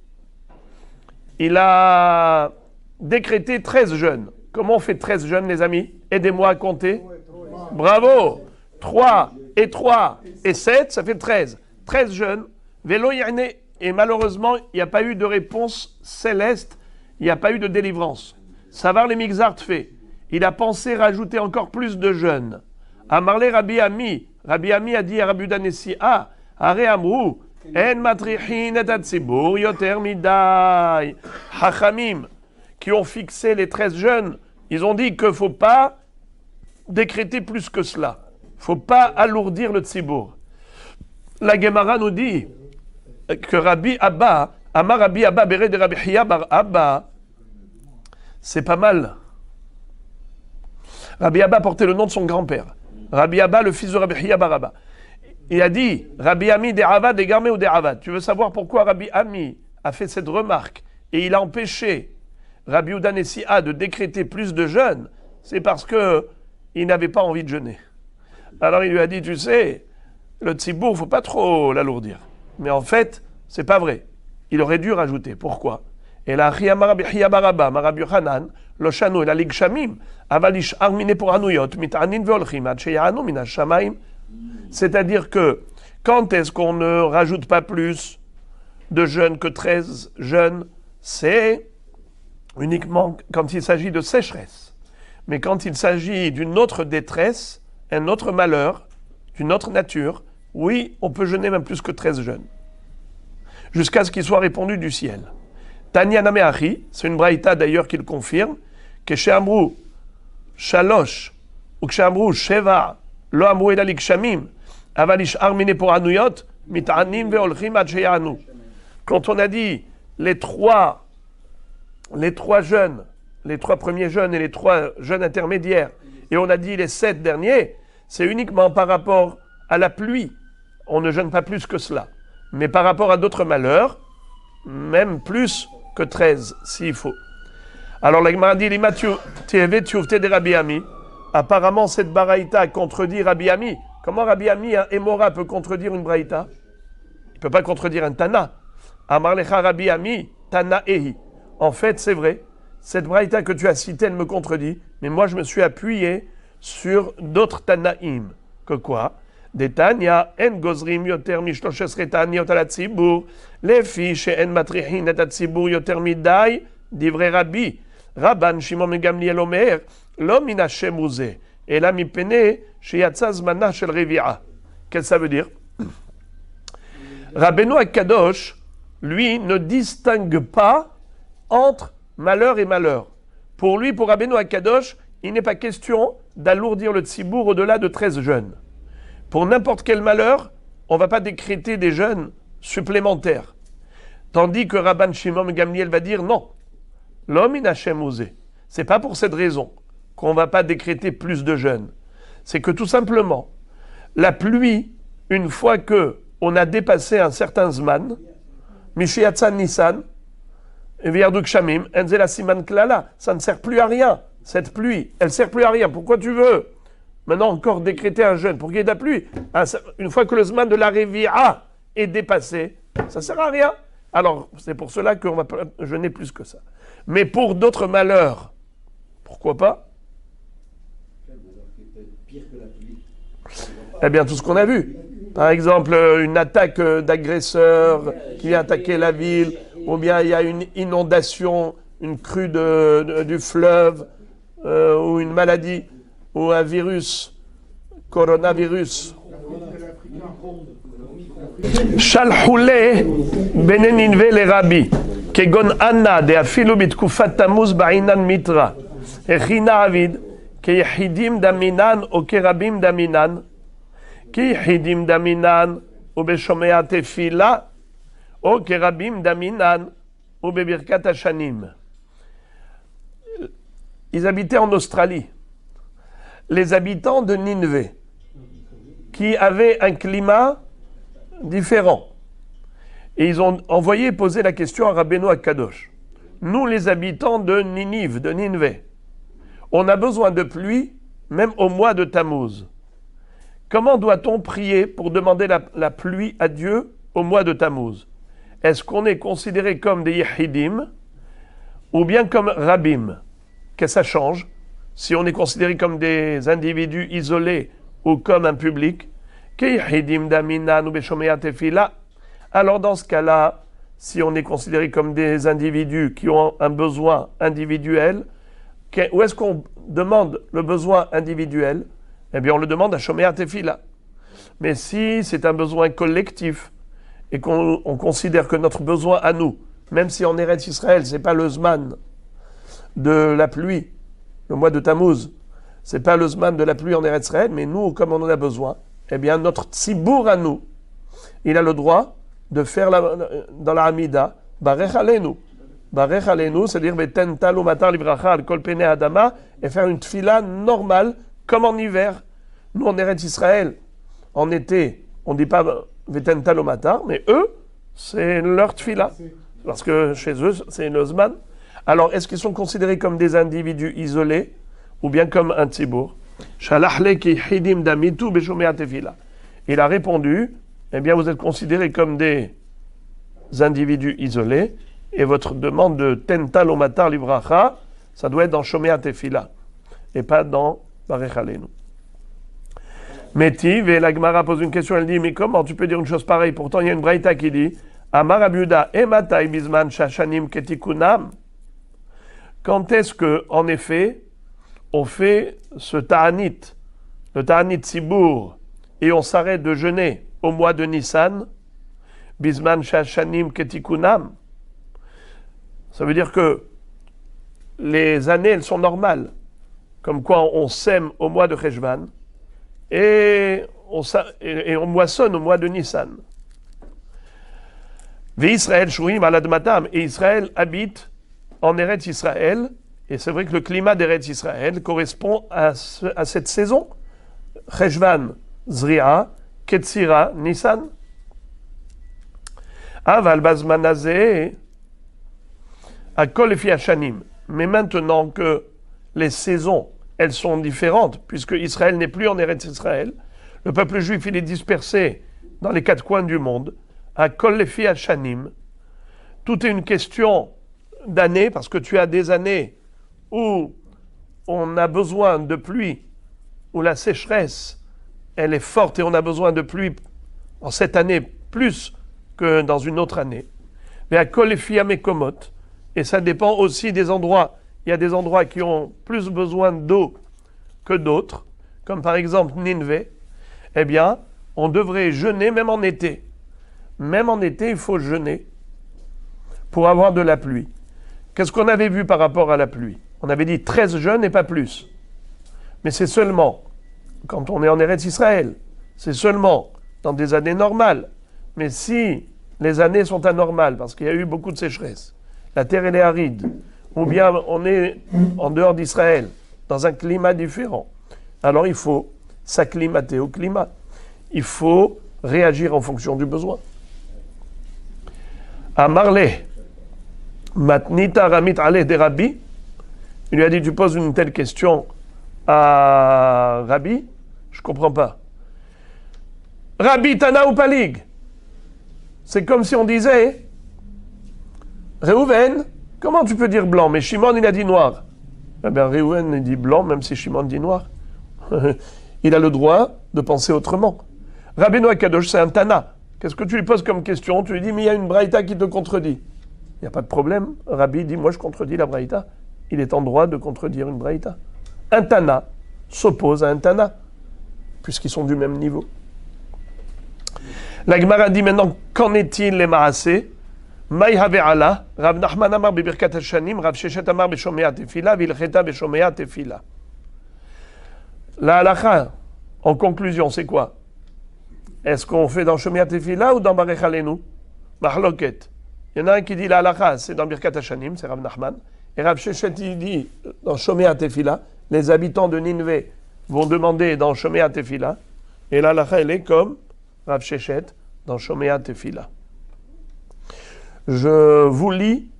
Il a décrété 13 jeûnes. Comment on fait 13 jeûnes, les amis? Aidez-moi à compter. Bravo! 3 et 3 et 7, ça fait 13. 13 jeûnes. Vélo Yane. Et malheureusement, il n'y a pas eu de réponse céleste. Il n'y a pas eu de délivrance. Savar les Migzart fait. Il a pensé rajouter encore plus de jeûnes. Amarle Rabbi Ami. Rabbi Ami a dit à Rabbi Udanessi, Hare Amrou, En matrichin et atzibur yoter midai. Hachamim, qui ont fixé les 13 jeûnes, ils ont dit qu'il ne faut pas décréter plus que cela. Il ne faut pas alourdir le tzibour. La Gemara nous dit que Rabbi Abba, Amar Rabbi Abba Bere de Rabbi Hiya bar Abba. C'est pas mal. Rabbi Abba portait le nom de son grand-père. Rabbi Abba, le fils de Rabbi Hiya bar Abba. Il a dit, Rabbi Ami de Avad et Garmé ou de Avad. Tu veux savoir pourquoi Rabbi Ami a fait cette remarque et il a empêché Rabbi Udan et Sia de décréter plus de jeûne? C'est parce qu'il n'avait pas envie de jeûner. Alors il lui a dit, tu sais, le tzibour, il ne faut pas trop l'alourdir. Mais en fait, c'est pas vrai. Il aurait dû rajouter. Pourquoi? Et la Chiyama Rabbi Hiya bar Abba, Rabbi Yochanan, Loshano et la Lig Shamim, Avalish Armine pour Anuyot, Mitanin Veolchim, Adsheyanu Mina Shamaim. C'est-à-dire que quand est-ce qu'on ne rajoute pas plus de jeûnes que 13 jeûnes? C'est uniquement quand il s'agit de sécheresse. Mais quand il s'agit d'une autre détresse, un autre malheur, d'une autre nature, oui, on peut jeûner même plus que 13 jeûnes. Jusqu'à ce qu'il soit répondu du ciel. Tanya Nameachi, c'est une braïta d'ailleurs qui le confirme, que chez Amrou Shalosh ou que chez Amrou Sheva, Lo Amrou Elalik Shamim, Avalish Armine pour Anuyot, Mitanim Veolchim Adsheyanu. Quand on a dit les trois jeûnes, les 3 premiers jeûnes et les 3 jeûnes intermédiaires, et on a dit les 7 derniers, c'est uniquement par rapport à la pluie. On ne jeûne pas plus que cela. Mais par rapport à d'autres malheurs, même plus que 13, s'il faut. Alors la Gemara dit, de Rabbi Ami. Apparemment, cette baraïta contredit Rabbi Ami. Comment Rabbi Ami Emora peut contredire une braïta? Il ne peut pas contredire un Tana. Amar lecha Rabbi Ami, Tana Ehi. En fait, c'est vrai. Cette braïta que tu as citée, elle me contredit. Mais moi, je me suis appuyé sur d'autres Tanaïm. Que quoi? Des Tanya, en gozrim yoter mishloshes retaniot ala tzibur, lefi she'en matrichin et tzibur yoter midai, divrei Rabbi. Rabban Shimon ben Gamliel omer, lo min Hashem uze, ela mipene sheyatza zmana shel revi'a. Qu'est-ce que ça veut dire? Rabbeinu HaKadosh, lui, ne distingue pas entre malheur et malheur. Pour lui, pour Rabbeinu HaKadosh, il n'est pas question d'alourdir le tzibour au-delà de 13 jeûnes. Pour n'importe quel malheur, on ne va pas décréter des jeûnes supplémentaires. Tandis que Rabban Shimon Gamliel va dire non. L'homme in Hashem osé. C'est pas pour cette raison qu'on ne va pas décréter plus de jeûnes. C'est que tout simplement, la pluie, une fois qu'on a dépassé un certain zman, Mishiatsan Nissan, Viarduk Shamim, Enzela Siman Klala, ça ne sert plus à rien. Cette pluie, elle ne sert plus à rien. Pourquoi tu veux maintenant encore décréter un jeûne pour qu'il y ait de la pluie? Une fois que le zman de la Revi'a est dépassé, ça ne sert à rien. Alors, c'est pour cela qu'on va pas jeûner plus que ça. Mais pour d'autres malheurs, pourquoi pas? Eh bien, tout ce qu'on a vu. Par exemple, une attaque d'agresseurs qui vient attaquer la ville, ou bien il y a une inondation, une crue du fleuve, ou une maladie, ou un virus, coronavirus. Shalhoule bene Ninve le Rabbi, kegon Anna de afilu bitkufat Tammuz ba'inan mitra, echina avid, ke yehidim daminan o ke rabim daminan, ki yehidim daminan ou beshomea tefila, o ke rabim daminan ou bebirkat hashanim. Ils habitaient en Australie. Les habitants de Ninvé, qui avaient un climat différent. Et ils ont envoyé poser la question à Rabbeinu HaKadosh. Nous, les habitants de Ninive, de Ninvé, on a besoin de pluie, même au mois de Tammuz. Comment doit-on prier pour demander la pluie à Dieu au mois de Tammuz? Est-ce qu'on est considéré comme des Yehidim ou bien comme Rabbim? Qu'est-ce que ça change? Si on est considéré comme des individus isolés ou comme un public, alors dans ce cas-là, si on est considéré comme des individus qui ont un besoin individuel, où est-ce qu'on demande le besoin individuel? Eh bien, on le demande à Shomea Tefila. Mais si c'est un besoin collectif et qu'on considère que notre besoin à nous, même si en Eretz Israël, ce n'est pas le Zman de la pluie, le mois de Tammuz, ce n'est pas le Zman de la pluie en Eretz Israël, mais nous, comme on en a besoin, eh bien, notre tzibour à nous, il a le droit de faire dans la Hamida Barech Aleinu. Barech Aleinu, c'est-à-dire Veten Talo Matar Livracha al Kol Pene Adama, et faire une tfila normale, comme en hiver. Nous, en Eretz Israël, en été, on ne dit pas Veten Talo Matar, mais eux, c'est leur tfila. Parce que chez eux, c'est une Ozman. Alors, est-ce qu'ils sont considérés comme des individus isolés ou bien comme un tzibour? Il a répondu, eh bien, vous êtes considérés comme des individus isolés et votre demande de tental omatar livracha, ça doit être dans Shomea Tefila et pas dans Barech Aleinu. Métiv, et la Gemara pose une question, elle dit, mais comment tu peux dire une chose pareille? Pourtant, il y a une braïta qui dit, Amar Abiuda, Ematai Bizman Shashanim Ketikunam. Quand est-ce que, en effet, on fait ce ta'anit, le ta'anit Sibour, et on s'arrête de jeûner au mois de Nissan, Bizman Shashanim Ketikunam? Ça veut dire que les années, elles sont normales. Comme quoi, on sème au mois de Cheshvan, et on moissonne au mois de Nissan. Israël shurim al admatam, et Israël habite en Eretz Israël, et c'est vrai que le climat d'Eretz Israël correspond à cette saison. Cheshvan, Zri'a, Ketzira, Nissan. Aval bazmanazé, à Kol Efi Hashanim. Mais maintenant que les saisons, elles sont différentes, puisque Israël n'est plus en Eretz Israël, le peuple juif, il est dispersé dans les quatre coins du monde, à Kol Efi Hashanim. Tout est une question d'années, parce que tu as des années où on a besoin de pluie, où la sécheresse, elle est forte et on a besoin de pluie en cette année plus que dans une autre année. Mais à Kol Efi Hamekomot, et ça dépend aussi des endroits. Il y a des endroits qui ont plus besoin d'eau que d'autres, comme par exemple Nineveh. Eh bien, on devrait jeûner même en été. Même en été, il faut jeûner pour avoir de la pluie. Qu'est-ce qu'on avait vu par rapport à la pluie? On avait dit 13 jeûnes et pas plus. Mais c'est seulement quand on est en Eretz Israël. C'est seulement dans des années normales. Mais si les années sont anormales, parce qu'il y a eu beaucoup de sécheresse, la terre elle est aride, ou bien on est en dehors d'Israël, dans un climat différent, alors il faut s'acclimater au climat. Il faut réagir en fonction du besoin. À Marley, Matnita Ramit Ale de Rabbi, il lui a dit, tu poses une telle question à Rabbi, je ne comprends pas. Rabbi Tana ou Palig? C'est comme si on disait, Réhouven, comment tu peux dire blanc? Mais Shimon, il a dit noir. Eh bien, Réhouven, il dit blanc, même si Shimon dit noir. Il a le droit de penser autrement. Rabbeinu Akadosh, c'est un Tana. Qu'est-ce que tu lui poses comme question? Tu lui dis, mais il y a une braïta qui te contredit. Il n'y a pas de problème. Rabbi dit, moi je contredis la braïta. Il est en droit de contredire une braïta. Un Tana s'oppose à un Tana, puisqu'ils sont du même niveau. La Gemara dit maintenant, qu'en est-il les Maasé? Maï Have'ala, Rav Nachman Amar Bibirkat Hashanim, Rav Sheshet Amar Beshomea Tefila, Vilcheta Beshomea Tefila. La halakha, en conclusion, c'est quoi? Est-ce qu'on fait dans Shomea Tefila ou dans Barech Aleinu? Mahloket. Il y en a un qui dit la halakha, c'est dans Birkat Hashanim, c'est Rav Nachman. Et Rav Sheshet, il dit dans Shomea Tefila, les habitants de Nineveh vont demander dans Shomea Tefila. Et la halakha, elle est comme Rav Sheshet dans Shomea Tefila. Je vous lis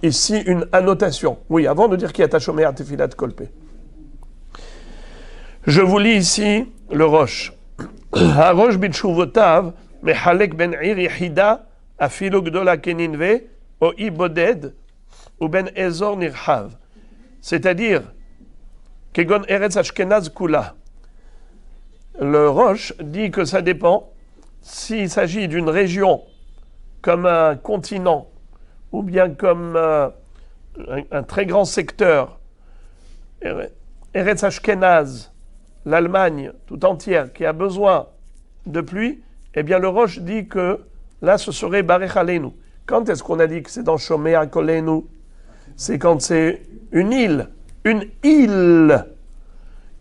ici une annotation. Oui, avant de dire qu'il y a ta Shomea Tefila de Kolpé. Je vous lis ici le Rosh. Harosh bitshuvotav mehalek ben ir yehida afilo gdola keninve o iboded ou ben ezor nirhav. C'est-à-dire kegon eretz ashkenaz kula. Le Rosh dit que ça dépend s'il s'agit d'une région comme un continent ou bien comme un très grand secteur. Eretz Ashkenaz, l'Allemagne tout entière qui a besoin de pluie, eh bien le Rosh dit que là ce serait Barech Aleinu. Quand est-ce qu'on a dit que c'est dans Shomea Kolenu? C'est quand c'est une île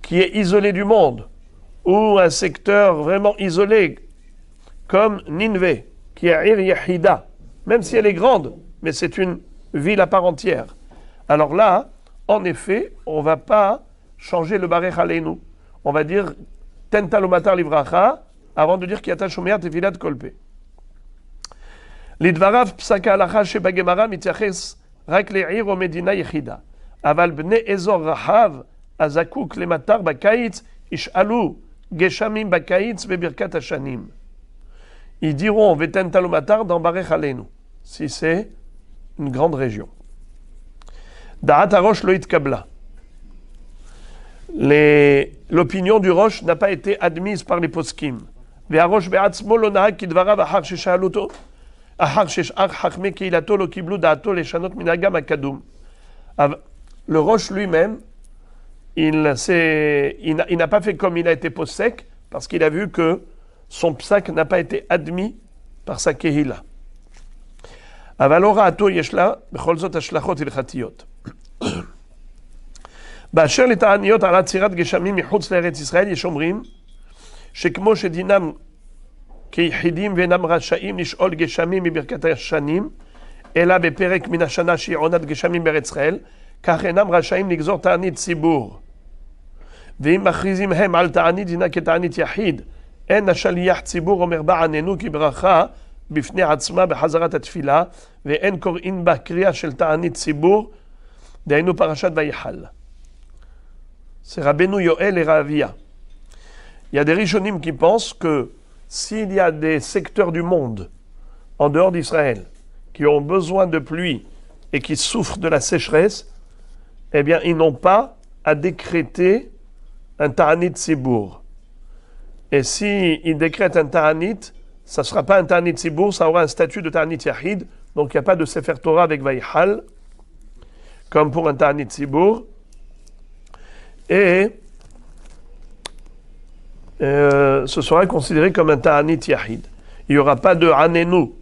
qui est isolée du monde, ou un secteur vraiment isolé, comme Nineveh, qui est Ir Yehida, même si elle est grande, mais c'est une ville à part entière. Alors là, en effet, on ne va pas changer le Barech Aleinu. On va dire Tenta lo matar livracha avant de dire Kiyata shomer tefilat kolpe. לדבריו פסק ההלכה שבגמרא מתייחס רק לעיר או מדינה יחידה. אבל בני אזור רחב הזקוק למטר בקיץ ישאלו גשמים בקיץ בברכת השנים. Ils diront ותנתן לו מטר dans Barech Aleinu, si c'est une grande région. דעת הראש לא התקבלה. L'opinion du Rosh n'a pas été admise par les poskim. והראש בעצמו לא נהג כדבריו אחר ששאלו אותו. Le Rosh lui-même, il n'a pas fait comme il a été posek, parce qu'il a vu que son psak n'a pas été admis par sa kehila. אבל הוראתו יש לה בכל זאת השלכות הלכתיות. באשר לתעניות על עצירת גשמים מחוץ לארץ ישראל, יש אומרים שכמו שדינם כיחידים ואינם רשאים לשאול גשמים מברכת השנים, אלא בפרק מן השנה שהיא עונת גשמים בארץ ישראל, כך אינם רשאים לגזור תענית ציבור. ואם מכריזים הם על תענית דינה כתענית יחיד, אין השליח ציבור אומר בעננו כברכה בפני עצמה בחזרת התפילה, ואין קוראים בה קריאה של תענית ציבור, דהיינו פרשת ויחל. C'est Rabbeinu Yoel et Ravia. Il y a des rishonim qui pensent que s'il y a des secteurs du monde, en dehors d'Israël, qui ont besoin de pluie et qui souffrent de la sécheresse, eh bien, ils n'ont pas à décréter un ta'anit tsibour. Et s'ils décrètent un ta'anit, ça ne sera pas un ta'anit tsibour, ça aura un statut de ta'anit yahid, donc il n'y a pas de Sefer Torah avec Vaïhal, comme pour un ta'anit tsibour. Et ce sera considéré comme un ta'anit yahid. Il n'y aura pas de anenu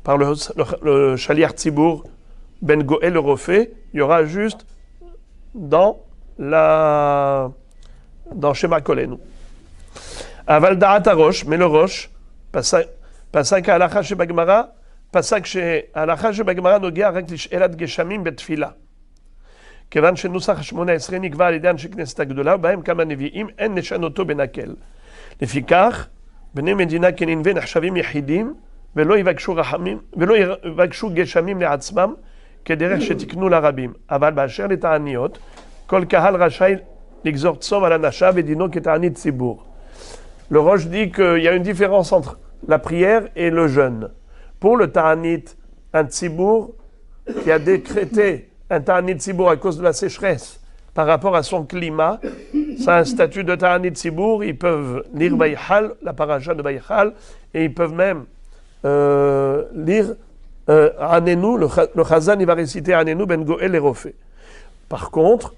par le shaliach tzibour ben Goël le refait, il y aura juste dans Shema Kolenu. Aval da'at harosh, mais le rosh, pasak halacha shebagmara, pasak halacha shebagmara nogea רק לשאלת גשמים בתפילה. כיוון שנוסח 18 נקבע על ידי אנשי כנסת הגדולה, ובהם כמה נביאים, אין לשנותו בנקל. לפיכך, בני מדינה כננבי נחשבים יחידים, ולא יבקשו גשמים לעצמם, כדרך שתקנו לרבים. אבל באשר לתעניות, כל קהל רשאי לגזור צום על אנשיו ודינו כתענית ציבור. Le Rosh dit qu'il y a une différence entre la prière et le jeûne. Pour le ta'anit, un tzibour qui a décrété un ta'anit tzibour à cause de la sécheresse par rapport à son climat, ça a un statut de ta'anit tzibour, ils peuvent lire Vaïhal, la paracha de Vaïhal, et ils peuvent même lire Anenu, le Chazan il va réciter Anenu ben Goël et Rofé. Par contre,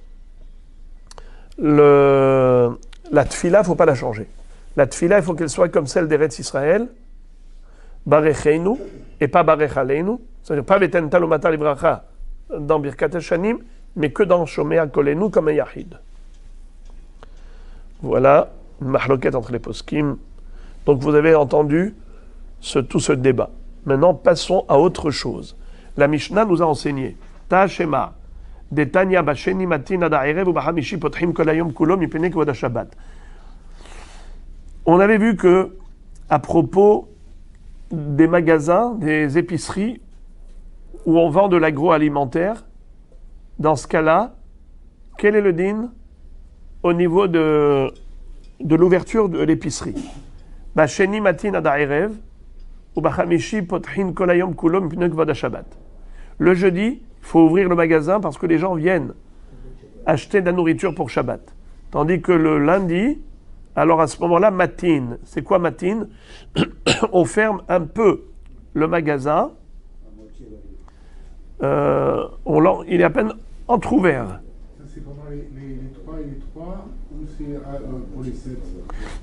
la tfila, il ne faut pas la changer. La tfila, il faut qu'elle soit comme celle d'Eretz Israël, Barecheinu, et pas Barech Aleinu, c'est-à-dire pas Veten Talomata Libracha dans Birkat Hashanim, mais que dans Shomea Kolenu comme un Yahid. Voilà une mahloket entre les poskim. Donc vous avez entendu tout ce débat. Maintenant, passons à autre chose. La Mishnah nous a enseigné Ta'ashema, de Tanya Basheni Matin Adaerev ou Bahamishi Potchim Kolayom Kulo Mipene Kvod Shabbat. On avait vu que, à propos des magasins, des épiceries, où on vend de l'agroalimentaire, dans ce cas-là, quel est le din au niveau de l'ouverture de l'épicerie? Basheni Matin Adaerev ou Bahamishi Potchin Kolayom Kulo Mipne Kvod Shabbat. Le jeudi, il faut ouvrir le magasin parce que les gens viennent acheter de la nourriture pour Shabbat. Tandis que le lundi, alors à ce moment-là, matin. C'est quoi matin? On ferme un peu le magasin. Il est à peine entrouvert. Ça, c'est pendant les 3 et les 3 ou c'est pour les 7?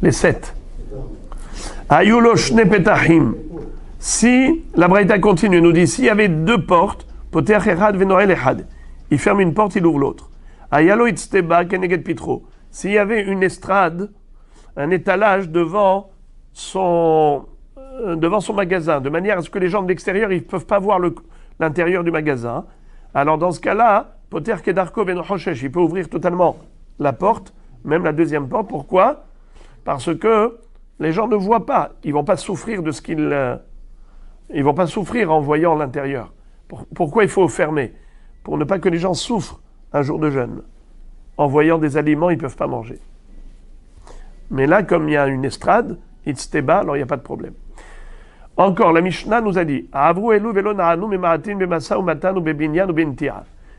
Les 7. Ayulo shne petachim. Si, la Braïta continue, nous dit, s'il y avait 2 portes, poter echad venoel echad. Il ferme une porte, il ouvre l'autre. Ayalo itzteba keneged pitro. S'il y avait une estrade, un étalage devant devant son magasin, de manière à ce que les gens de l'extérieur ils ne peuvent pas voir l'intérieur du magasin. Alors dans ce cas-là, Poter Kedarko Ben Hoshesh, il peut ouvrir totalement la porte, même la deuxième porte. Pourquoi? Parce que les gens ne voient pas. Ils ne vont pas souffrir de ce qu'ils... ils vont pas souffrir en voyant l'intérieur. Pourquoi il faut fermer? Pour ne pas que les gens souffrent un jour de jeûne. En voyant des aliments, ils ne peuvent pas manger. Mais là, comme il y a une estrade, Itzteba, alors il n'y a pas de problème. Encore, la Mishnah nous a dit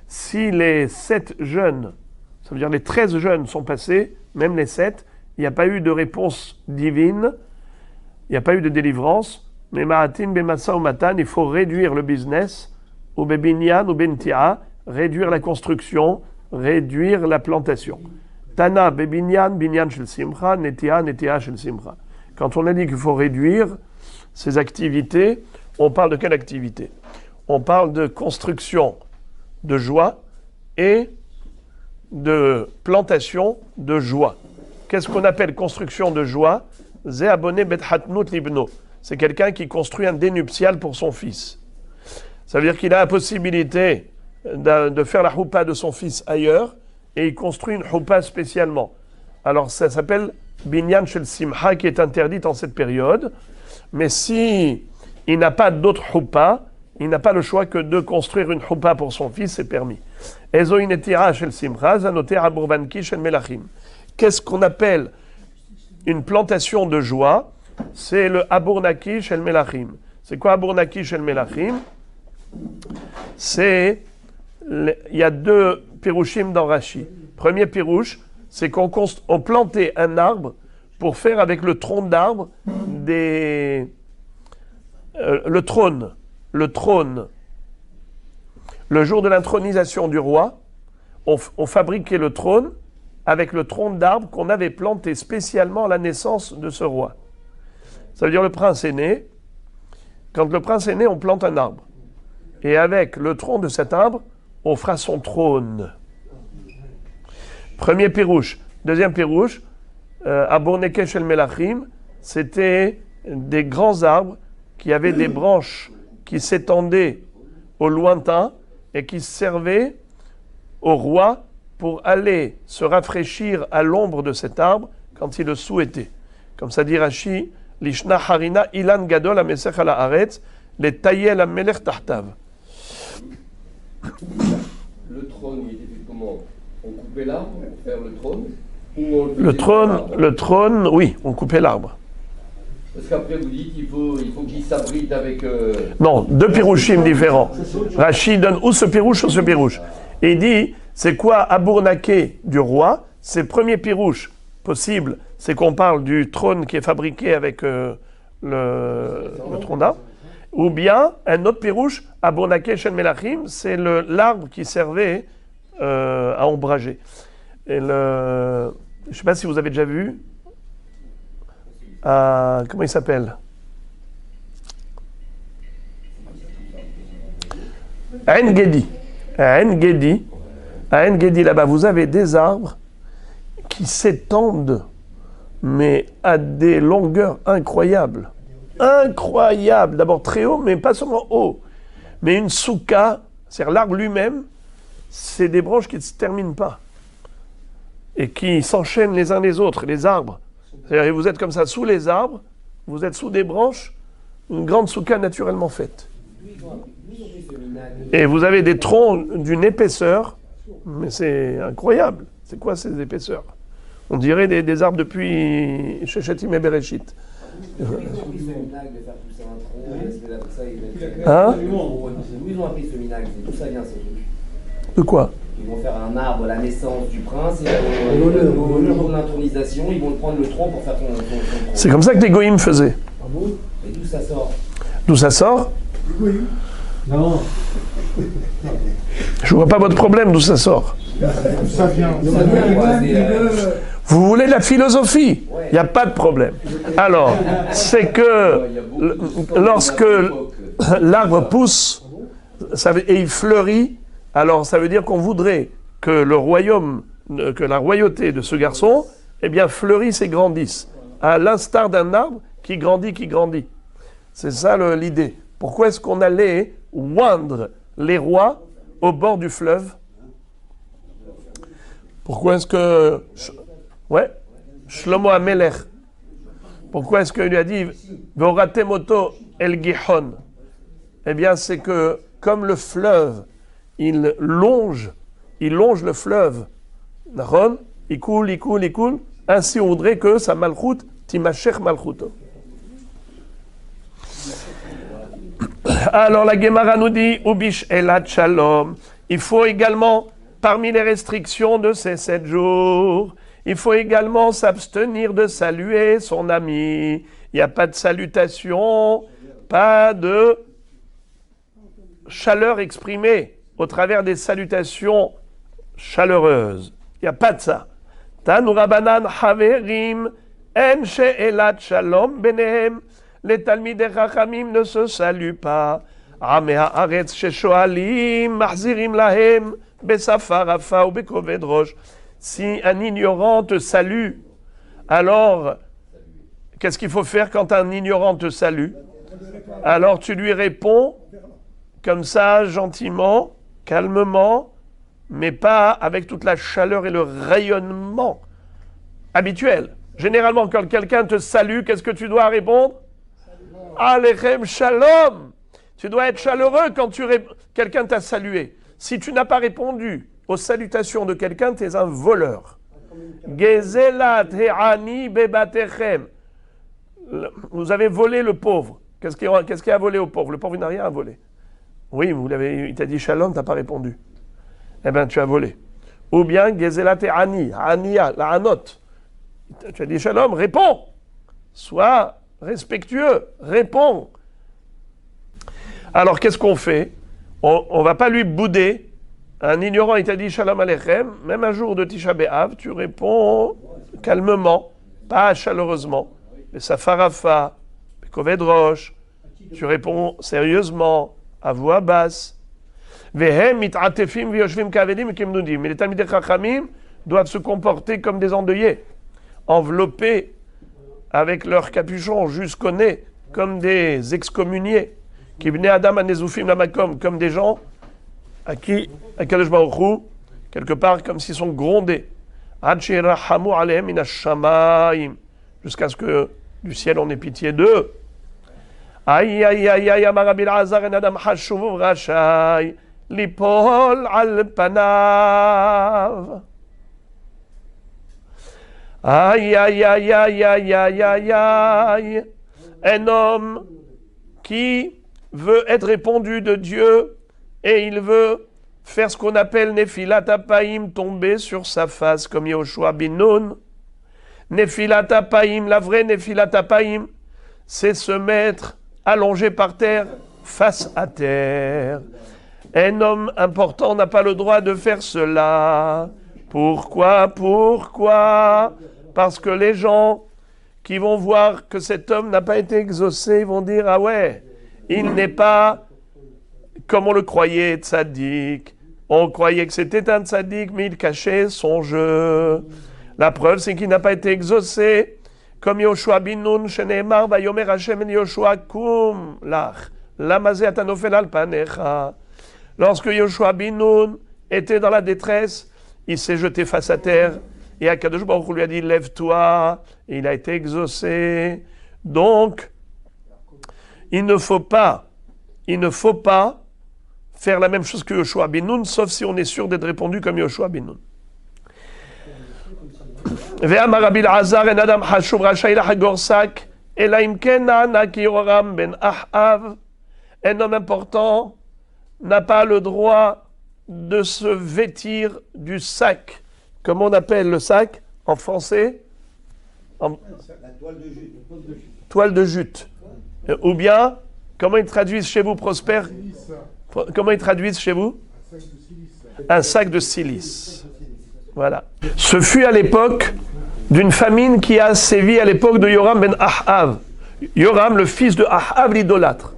si les 7 jeunes, ça veut dire les 13 jeunes sont passés, même les 7, il n'y a pas eu de réponse divine, il n'y a pas eu de délivrance, mais Ma'atin bemasa ou matan, il faut réduire le business, ou bebinyan ou bentia, réduire la construction, réduire la plantation. Tana bebinyan, binyan shel simcha, netia, netia shel simcha. Quand on a dit qu'il faut réduire ces activités, on parle de quelle activité? On parle de construction de joie et de plantation de joie. Qu'est-ce qu'on appelle construction de joie? Ze abonné bet hatnut libno. C'est quelqu'un qui construit un dénuptial pour son fils. Ça veut dire qu'il a la possibilité de faire la choupa de son fils ailleurs et il construit une choupa spécialement. Alors ça s'appelle binyan shel simcha qui est interdite en cette période. Mais si il n'a pas d'autre choupa, il n'a pas le choix que de construire une choupa pour son fils, c'est permis. Qu'est-ce qu'on appelle une plantation de joie? C'est le Abournaki Shel Melachim. C'est quoi Abournaki Shel Melachim? Il y a 2 pirouchim dans Rashi. Premier pirouche, c'est qu'on plantait un arbre pour faire avec le tronc d'arbre le trône. Le jour de l'intronisation du roi, on fabriquait le trône avec le tronc d'arbre qu'on avait planté spécialement à la naissance de ce roi. Ça veut dire le prince est né. Quand le prince est né, on plante un arbre. Et avec le tronc de cet arbre, on fera son trône. Premier pirouche. Deuxième pirouche, à Bourneke Shel Melachim, c'était des grands arbres qui avaient des branches qui s'étendaient au lointain et qui servaient au roi pour aller se rafraîchir à l'ombre de cet arbre quand il le souhaitait. Comme ça dit Rashi, Lishna harina ilan gadol amesech ala haaretz, les tayel amelech tahtav. Le trône, il était fait comment? On coupait l'arbre pour faire le trône? Le trône, oui, on coupait l'arbre. Parce qu'après vous dites qu'il faut qu'il s'abrite avec... Non, 2 pirouchim différents. Rashi donne ou ce pirouche ou ce pirouche. Et il dit, c'est quoi Abournaké du roi? C'est le premier pirouche possible, c'est qu'on parle du trône qui est fabriqué avec le tronc d'arbre. Ou bien, un autre pirouche, Abournaké Shen Melachim, c'est l'arbre qui servait à ombrager. Et je ne sais pas si vous avez déjà vu, comment il s'appelle? À En-Gedi. À En-Gedi, là-bas, vous avez des arbres qui s'étendent, mais à des longueurs incroyables. Incroyables. D'abord très haut, mais pas seulement haut. Mais une souka, c'est-à-dire l'arbre lui-même, c'est des branches qui ne se terminent pas. Et qui s'enchaînent les uns les autres, les arbres. C'est-à-dire vous êtes comme ça sous les arbres, vous êtes sous des branches, une grande souka naturellement faite. Et vous avez des troncs d'une épaisseur, mais c'est incroyable. C'est quoi ces épaisseurs? On dirait des arbres depuis Shechetim et Bereshit. Hein? Où ils ont appris ce minag? C'est d'où ça vient ce truc? De quoi? Ils vont faire un arbre à la naissance du prince et au jour de l'intronisation, ils vont prendre le tronc pour faire son tronc. C'est comme ça que les goïms faisaient. Et d'où ça sort? D'où ça sort? Non. Je vois pas votre problème, d'où ça sort. Ça vient. Ça vient quoi? Vous voulez la philosophie? Il n'y a pas de problème. Alors, c'est que lorsque l'arbre pousse et il fleurit, alors ça veut dire qu'on voudrait que le royaume, que la royauté de ce garçon, eh bien, fleurisse et grandisse, à l'instar d'un arbre qui grandit. C'est ça l'idée. Pourquoi est-ce qu'on allait oindre les rois au bord du fleuve? Pourquoi est-ce que... Ouais, Shlomo HaMelech. Pourquoi est-ce qu'il lui a dit Voratemoto El Gihon? Eh bien, c'est que comme le fleuve, il longe le fleuve. Nahon, il coule. Ainsi, on voudrait que sa malchoute, Timashech Malchuto. Alors la Gemara nous dit Ubish Elat Shalom. Il faut également, parmi les restrictions de ces 7 jours, il faut également s'abstenir de saluer son ami. Il n'y a pas de salutation, pas de chaleur exprimée au travers des salutations chaleureuses. Il n'y a pas de ça. Tanu Rabanan Haverim En She'elat Shalom Benehem. Les Talmidei Chachamim ne se saluent pas. Amei haaretz sheshoalim mahzirim lahem besafar rafa ou bekoved rosh. Si un ignorant te salue, alors qu'est-ce qu'il faut faire quand un ignorant te salue? Alors tu lui réponds comme ça, gentiment, calmement, mais pas avec toute la chaleur et le rayonnement habituel. Généralement, quand quelqu'un te salue, qu'est-ce que tu dois répondre? Alechem shalom. Tu dois être chaleureux quand quelqu'un t'a salué. Si tu n'as pas répondu aux salutations de quelqu'un, tu es un voleur. Gezelat he'ani bebatechem. Vous avez volé le pauvre. Qu'est-ce qu'il a volé au pauvre? Le pauvre, il n'a rien à voler. Oui, il t'a dit shalom, tu n'as pas répondu. Eh bien, tu as volé. Ou bien, gezelat he'ani, aniya, la anot. Tu as dit shalom, réponds. Sois respectueux, réponds. Alors, qu'est-ce qu'on fait? On ne va pas lui bouder. Un ignorant, il t'a dit Shalom Aleichem, même un jour de Tisha B'Av, tu réponds calmement, pas chaleureusement. Mais Safarafa, Koved Rosh, tu réponds sérieusement, à voix basse. Vehem mit'atefim v'yoshvim kavedim kimnudim. Mais les Talmidei Chachamim doivent se comporter comme des endeuillés, enveloppés avec leur capuchon jusqu'au nez, comme des excommuniés, qui venaient Adam à Nezoufim Lamakom, comme des gens à qui, à Kadosh Baruch Hu, quelque part, comme s'ils sont grondés. Ad she'irahamu alehem min hashamayim, jusqu'à ce que du ciel on ait pitié d'eux. Aïe, aïe, aïe, aïe, amar Rabbi Elazar en Adam hashuv rashai, lipol al panav. Aïe, aïe, aïe, aïe, aïe, aïe, aïe, aïe. Un homme qui veut être répondu de Dieu et il veut faire ce qu'on appelle Nefilat Apaim, tomber sur sa face comme Yoshua bin Nun. Nefilat Apaim, la vraie Nefilat Apaim, c'est se mettre allongé par terre, face à terre. Un homme important n'a pas le droit de faire cela. Pourquoi? Parce que les gens qui vont voir que cet homme n'a pas été exaucé, ils vont dire, ah ouais, il n'est pas comme on le croyait, tzaddik. On croyait que c'était un tzaddik, mais il cachait son jeu. La preuve, c'est qu'il n'a pas été exaucé. Comme Yoshua bin Nun, sheneemar, vayomer Hashem en Yoshua kum lach, lamazé atanofel al panecha. Lorsque Yoshua bin Nun était dans la détresse, il s'est jeté face à terre. Et Akadosh Baruch Hu lui a dit, lève-toi. Et il a été exaucé. Donc, il ne faut pas faire la même chose que Yoshua bin Nun, sauf si on est sûr d'être répondu comme Yoshua bin Nun. Ve'amar Rabbi Elazar en Adam hashuv rashai lachagor sak, ela im ken na'ana ki Yoram ben Ahav. Un homme important n'a pas le droit de se vêtir du sac. Comment on appelle le sac en français? La toile de jute. Toile de jute. Ou bien, comment ils traduisent chez vous, Prosper? Comment ils traduisent chez vous? Un sac de silice. Voilà. Ce fut à l'époque d'une famine qui a sévi à l'époque de Yoram ben Ahav. Yoram, le fils de Ahav, l'idolâtre.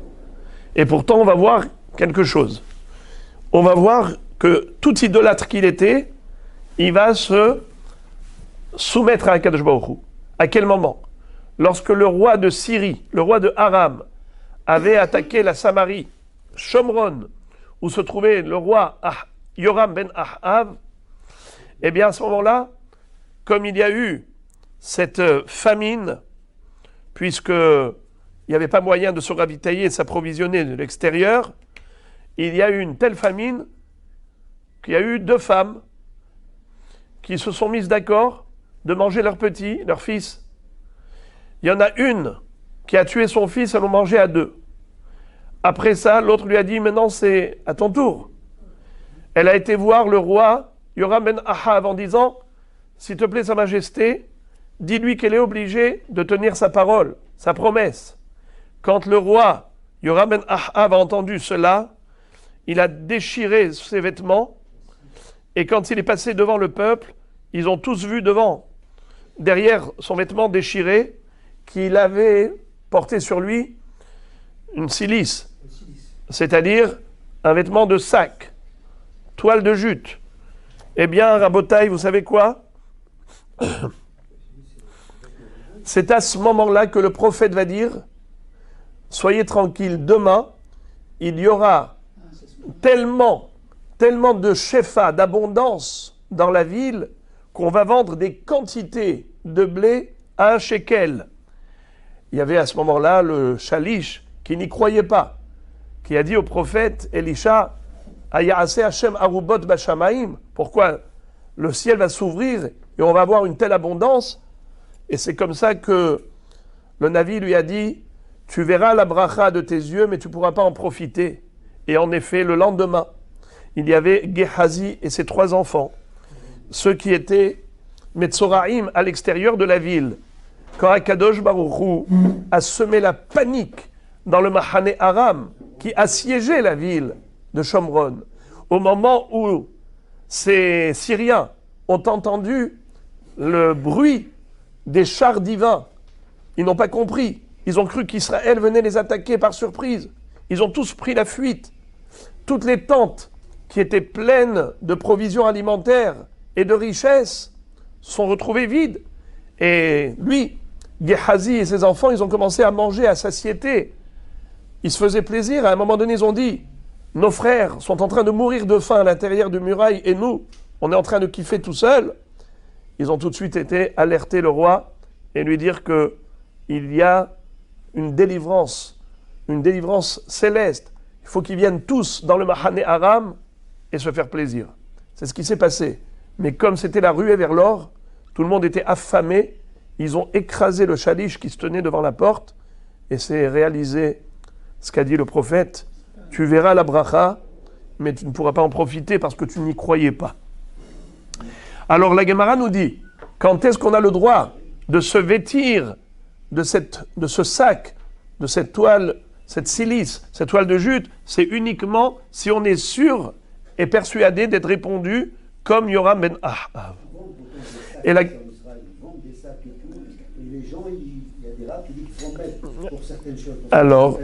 Et pourtant, on va voir quelque chose. On va voir que tout idolâtre qu'il était, il va se soumettre à Akadosh Baruch Hu. À quel moment? Lorsque le roi de Syrie, le roi de Aram, avait attaqué la Samarie, Shomron, où se trouvait le roi Yoram ben Ahav, eh bien à ce moment-là, comme il y a eu cette famine, puisqu'il n'y avait pas moyen de se ravitailler et de s'approvisionner de l'extérieur, il y a eu une telle famine qu'il y a eu 2 femmes qui se sont mises d'accord de manger leur petit, leur fils. Il y en a une qui a tué son fils, elle l'ont mangé à 2. Après ça, l'autre lui a dit, maintenant c'est à ton tour. Elle a été voir le roi Yoram ben Ahav en disant, s'il te plaît, Sa Majesté, dis-lui qu'elle est obligée de tenir sa parole, sa promesse. Quand le roi Yoram ben Ahav a entendu cela, il a déchiré ses vêtements, et quand il est passé devant le peuple, ils ont tous vu derrière son vêtement déchiré, qu'il avait porté sur lui une cilice, c'est-à-dire un vêtement de sac, toile de jute. Eh bien, Rabotaï, vous savez quoi? C'est à ce moment-là que le prophète va dire, soyez tranquilles, demain, il y aura tellement de shefa, d'abondance dans la ville, qu'on va vendre des quantités de blé à 1 shekel. Il y avait à ce moment-là le Shalish qui n'y croyait pas, qui a dit au prophète Elisha, Ayase Hashem Arubot Bashamaim, pourquoi le ciel va s'ouvrir et on va avoir une telle abondance? Et c'est comme ça que le Navi lui a dit, tu verras la bracha de tes yeux, mais tu ne pourras pas en profiter. Et en effet, le lendemain, il y avait Gehazi et ses 3 enfants, ceux qui étaient Metzoraïm à l'extérieur de la ville. Quand Akadosh Baruch Hu a semé la panique dans le Mahane Aram, qui assiégeait la ville de Shomron, au moment où ces Syriens ont entendu le bruit des chars divins, ils n'ont pas compris. Ils ont cru qu'Israël venait les attaquer par surprise. Ils ont tous pris la fuite. Toutes les tentes qui étaient pleines de provisions alimentaires et de richesses sont retrouvées vides. Et lui, Gehazi et ses enfants, ils ont commencé à manger à satiété. Ils se faisaient plaisir. À un moment donné, ils ont dit, nos frères sont en train de mourir de faim à l'intérieur de murailles et nous, on est en train de kiffer tout seul. Ils ont tout de suite été alerter le roi et lui dire que il y a une délivrance céleste. Il faut qu'ils viennent tous dans le Mahane Aram et se faire plaisir. C'est ce qui s'est passé. Mais comme c'était la ruée vers l'or, tout le monde était affamé. Ils ont écrasé le Shalish qui se tenait devant la porte et c'est réalisé ce qu'a dit le prophète. Tu verras la bracha, mais tu ne pourras pas en profiter parce que tu n'y croyais pas. Alors la Gemara nous dit, quand est-ce qu'on a le droit de se vêtir de ce sac, de cette toile, cette silice, cette toile de jute? C'est uniquement si on est sûr et persuadé d'être répondu comme Yoram ben Ahav. Et la... Ils vendent des sacs et tout, et les gens, il y a des rabbins qui disent qu'il faut en mettre pour certaines choses. Alors,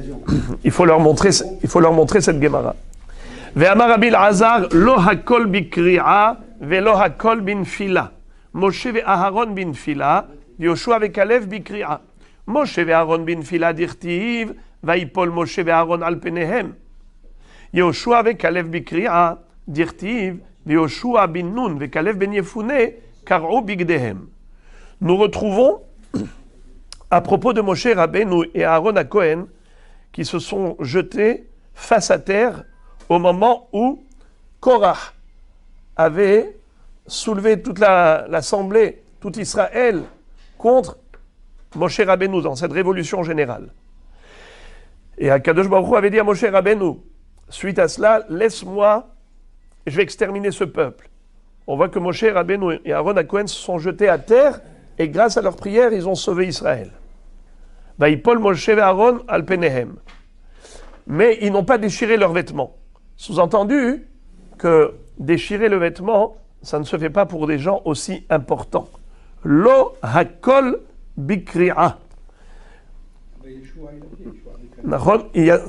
il faut leur montrer cette Gemara. Ve'amar Rabbi Elazar, lo hakol bikri'a ve'lo hakol binfila. Moshe ve'Aharon binfila, Yoshua ve'Kalev bikri'a. Moshe ve'Aharon binfila dirtiv, va'ipol Moshe ve'Aharon al penehem. Yoshua ve'Kalev bikri'a dirtiv, Yoshua bin Nun ve'Kalev ben Yefune kar'u bigdehem. Nous retrouvons à propos de Moshe Rabbeinu et Aaron à Cohen qui se sont jetés face à terre au moment où Korach avait soulevé toute l'assemblée, tout Israël contre Moshe Rabbeinu dans cette révolution générale. Et Akadosh Baruch Hu avait dit à Moshe Rabbeinu, suite à cela, laisse-moi, je vais exterminer ce peuple. On voit que Moshe Rabbeinu et Aaron à Cohen se sont jetés à terre et grâce à leur prière, ils ont sauvé Israël. Vaïpol Moshe et Aaron al penehem. Mais ils n'ont pas déchiré leurs vêtements. Sous-entendu que déchirer le vêtement, ça ne se fait pas pour des gens aussi importants. Lo hakol bikri'a.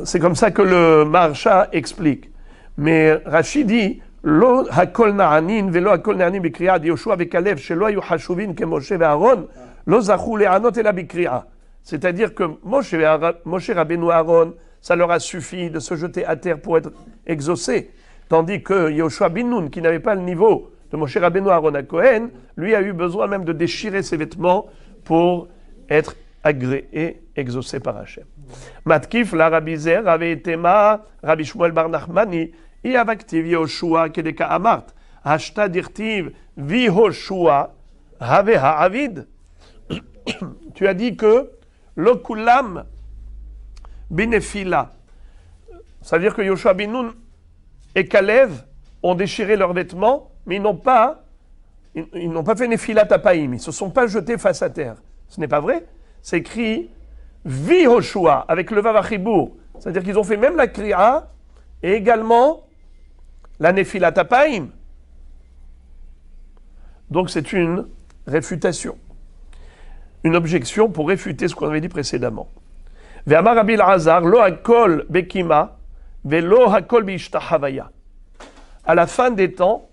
C'est comme ça que le Maharsha explique. Mais Rashi dit Lo hakol na'anin velo hakol na'anin bikri'a di Yoshua ve'Kalev shelo ayu hashuvin ke Moshe ve'Aaron lo zachu le'anot ela bikri'a. C'est-à-dire que Moshe Rabbeinu Aaron ça leur a suffi de se jeter à terre pour être exaucés. Tandis que Yoshua bin Nun, qui n'avait pas le niveau de Moshe Rabbeinu Aaron HaKohen, lui a eu besoin même de déchirer ses vêtements pour être agréé, exaucé par Hachem. Matkif, la Rabbi Zer, avait été ma, Rabbi Shmuel bar Nachmani, I avaktiv Yoshua kedeka amart, hashta dirtiv vihoshua, have ha'avid. Tu as dit que l'okulam binefila. Ça veut dire que Yoshua bin Nun et Kalev ont déchiré leurs vêtements, mais ils n'ont pas fait nefilat apaim, ils ne se sont pas jetés face à terre. Ce n'est pas vrai. C'est écrit Vihoshua avec le Vav Achibour. C'est-à-dire qu'ils ont fait même la Kriya et également la nefilat apaim. Donc c'est une réfutation. Une objection pour réfuter ce qu'on avait dit précédemment. Ve'amar Rabbi Elazar, lo hakol bekima, ve'lo hakol b'ishtahavaya. À la fin des temps,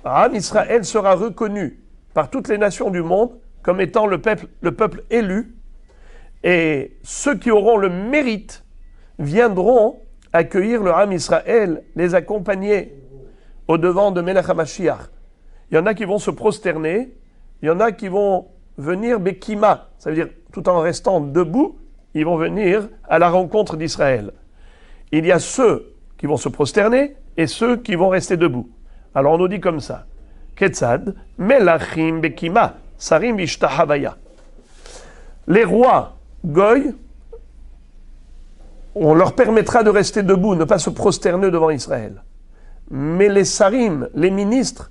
Am Israël sera reconnu par toutes les nations du monde comme étant le peuple élu, et ceux qui auront le mérite viendront accueillir le Am Israël, les accompagner au devant de Melech HaMashiach. Il y en a qui vont se prosterner, il y en a qui vont venir Bekima, ça veut dire tout en restant debout, ils vont venir à la rencontre d'Israël. Il y a ceux qui vont se prosterner et ceux qui vont rester debout. Alors on nous dit comme ça, Ketzad, Melachim Bekima, Sarim Bishtahavaya. Les rois Goy, on leur permettra de rester debout, ne pas se prosterner devant Israël. Mais les Sarim, les ministres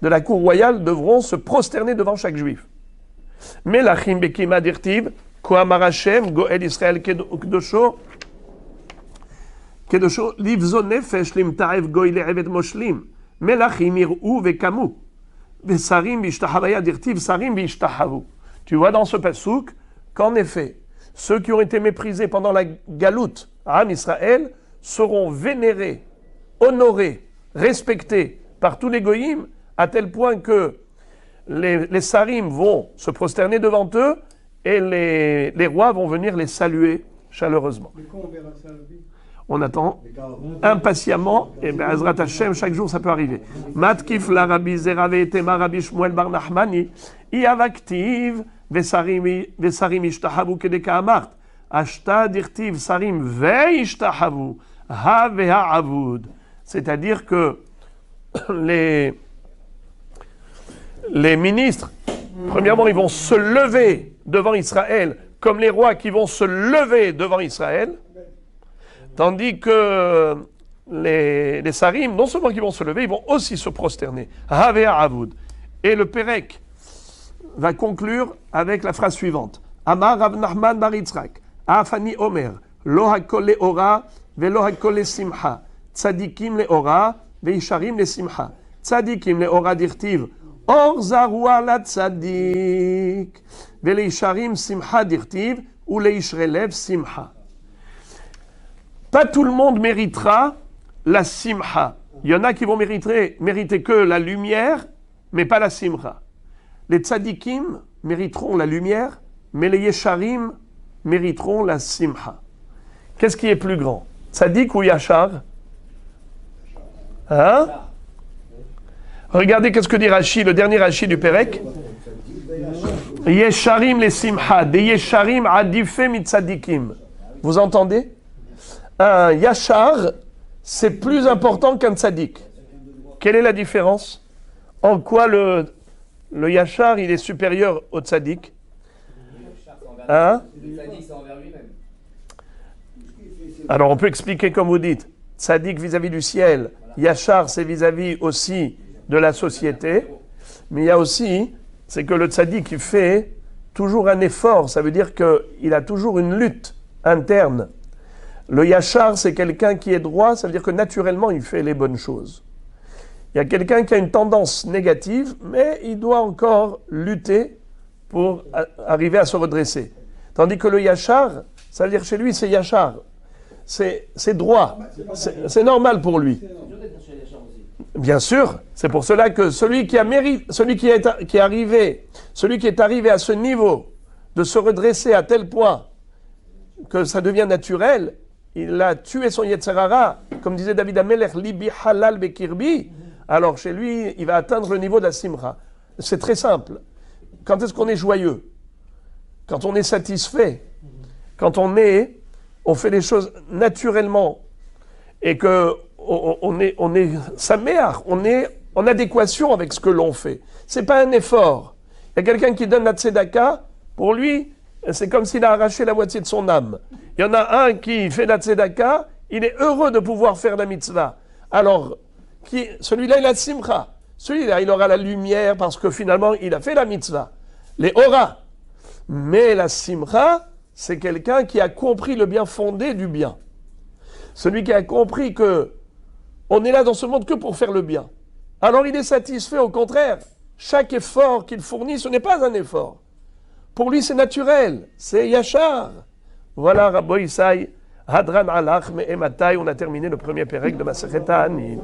de la cour royale, devront se prosterner devant chaque juif. Melachim Bekima Dirtiv, Koamar Hashem, Goel Israël Kedosho, Kedosho, Livzo Nefesh, Lim Taev Goy Le'evet Moshlim, Melachim Ir'u Vekamu, Vesarim Bishtahavaya Dirtiv, Sarim Bishtahavu. Tu vois dans ce pasouk qu'en effet, ceux qui ont été méprisés pendant la galoute à Am Israël seront vénérés, honorés, respectés par tous les goïms, à tel point que les sarim vont se prosterner devant eux et les rois vont venir les saluer chaleureusement. Mais quand on verra ça, Rabbi? On attend impatiemment, et bien Azrat Hashem, chaque jour ça peut arriver. Matkif la Rabbi Zerave etema Rabbi Shmuel bar Nachmani, Iavaktiv, Vesarim ishtahavu kedeka amart, Ashta dirtiv sarim ve ishtahavu, ha veha avud. C'est-à-dire que les ministres, premièrement, ils vont se lever devant Israël, comme les rois qui vont se lever devant Israël, tandis que les sarim, non seulement qu'ils vont se lever, ils vont aussi se prosterner. Havea Avoud. Et le Pérec va conclure avec la phrase suivante. Amar Rav Nachman bar Yitzchak, Afani Omer, Lo hakol le'ora, ve'lo hakol le'simcha, Tzadikim le'ora, ve'isharim le'simcha. Tzadikim le'ora dirtiv, Or zarua la tzadik, ve'le'isharim simcha dirtiv, ou le'ishrelev simcha. Pas tout le monde méritera la simcha. Il y en a qui vont mériter que la lumière, mais pas la simcha. Les tzadikim mériteront la lumière, mais les yesharim mériteront la simcha. Qu'est-ce qui est plus grand, tzadik ou yachar? Hein? Regardez qu'est-ce que dit Rashi, le dernier Rashi du Pérec. Yesharim les simcha, des yesharim adifé mitzadikim. Vous entendez? Un yachar, c'est plus important qu'un tzadik. Quelle est la différence? En quoi le yachar, il est supérieur au tzadik? Hein? Le tzadik, c'est envers lui-même. Alors on peut expliquer comme vous dites. Tzadik vis-à-vis du ciel, yachar c'est vis-à-vis aussi de la société. Mais il y a aussi, c'est que le tzadik il fait toujours un effort. Ça veut dire qu'il a toujours une lutte interne. Le yachar, c'est quelqu'un qui est droit, ça veut dire que naturellement, il fait les bonnes choses. Il y a quelqu'un qui a une tendance négative, mais il doit encore lutter pour arriver à se redresser. Tandis que le yachar, ça veut dire chez lui, c'est yachar. C'est droit. C'est normal pour lui. Bien sûr, c'est pour cela que celui qui est arrivé à ce niveau de se redresser à tel point que ça devient naturel, il a tué son Yetzerara, comme disait David Amelech, Libi halal bekirbi, alors chez lui, il va atteindre le niveau de la simra. C'est très simple. Quand est-ce qu'on est joyeux? Quand on est satisfait, quand on fait les choses naturellement, et que on est saméach, on est en adéquation avec ce que l'on fait. C'est pas un effort. Il y a quelqu'un qui donne la tzedaka, pour lui, c'est comme s'il a arraché la moitié de son âme. Il y en a un qui fait la tzedaka, il est heureux de pouvoir faire la mitzvah. Alors, celui-là, il a simcha. Celui-là, il aura la lumière parce que finalement, il a fait la mitzvah. Les aura. Mais la simcha, c'est quelqu'un qui a compris le bien fondé du bien. Celui qui a compris que on est là dans ce monde que pour faire le bien. Alors il est satisfait, au contraire. Chaque effort qu'il fournit, ce n'est pas un effort. Pour lui, c'est naturel, c'est yachar. Voilà, Rabbi Isai, Hadran Alach, Me'ematai, on a terminé le premier pérec de Masechet Ta'anit.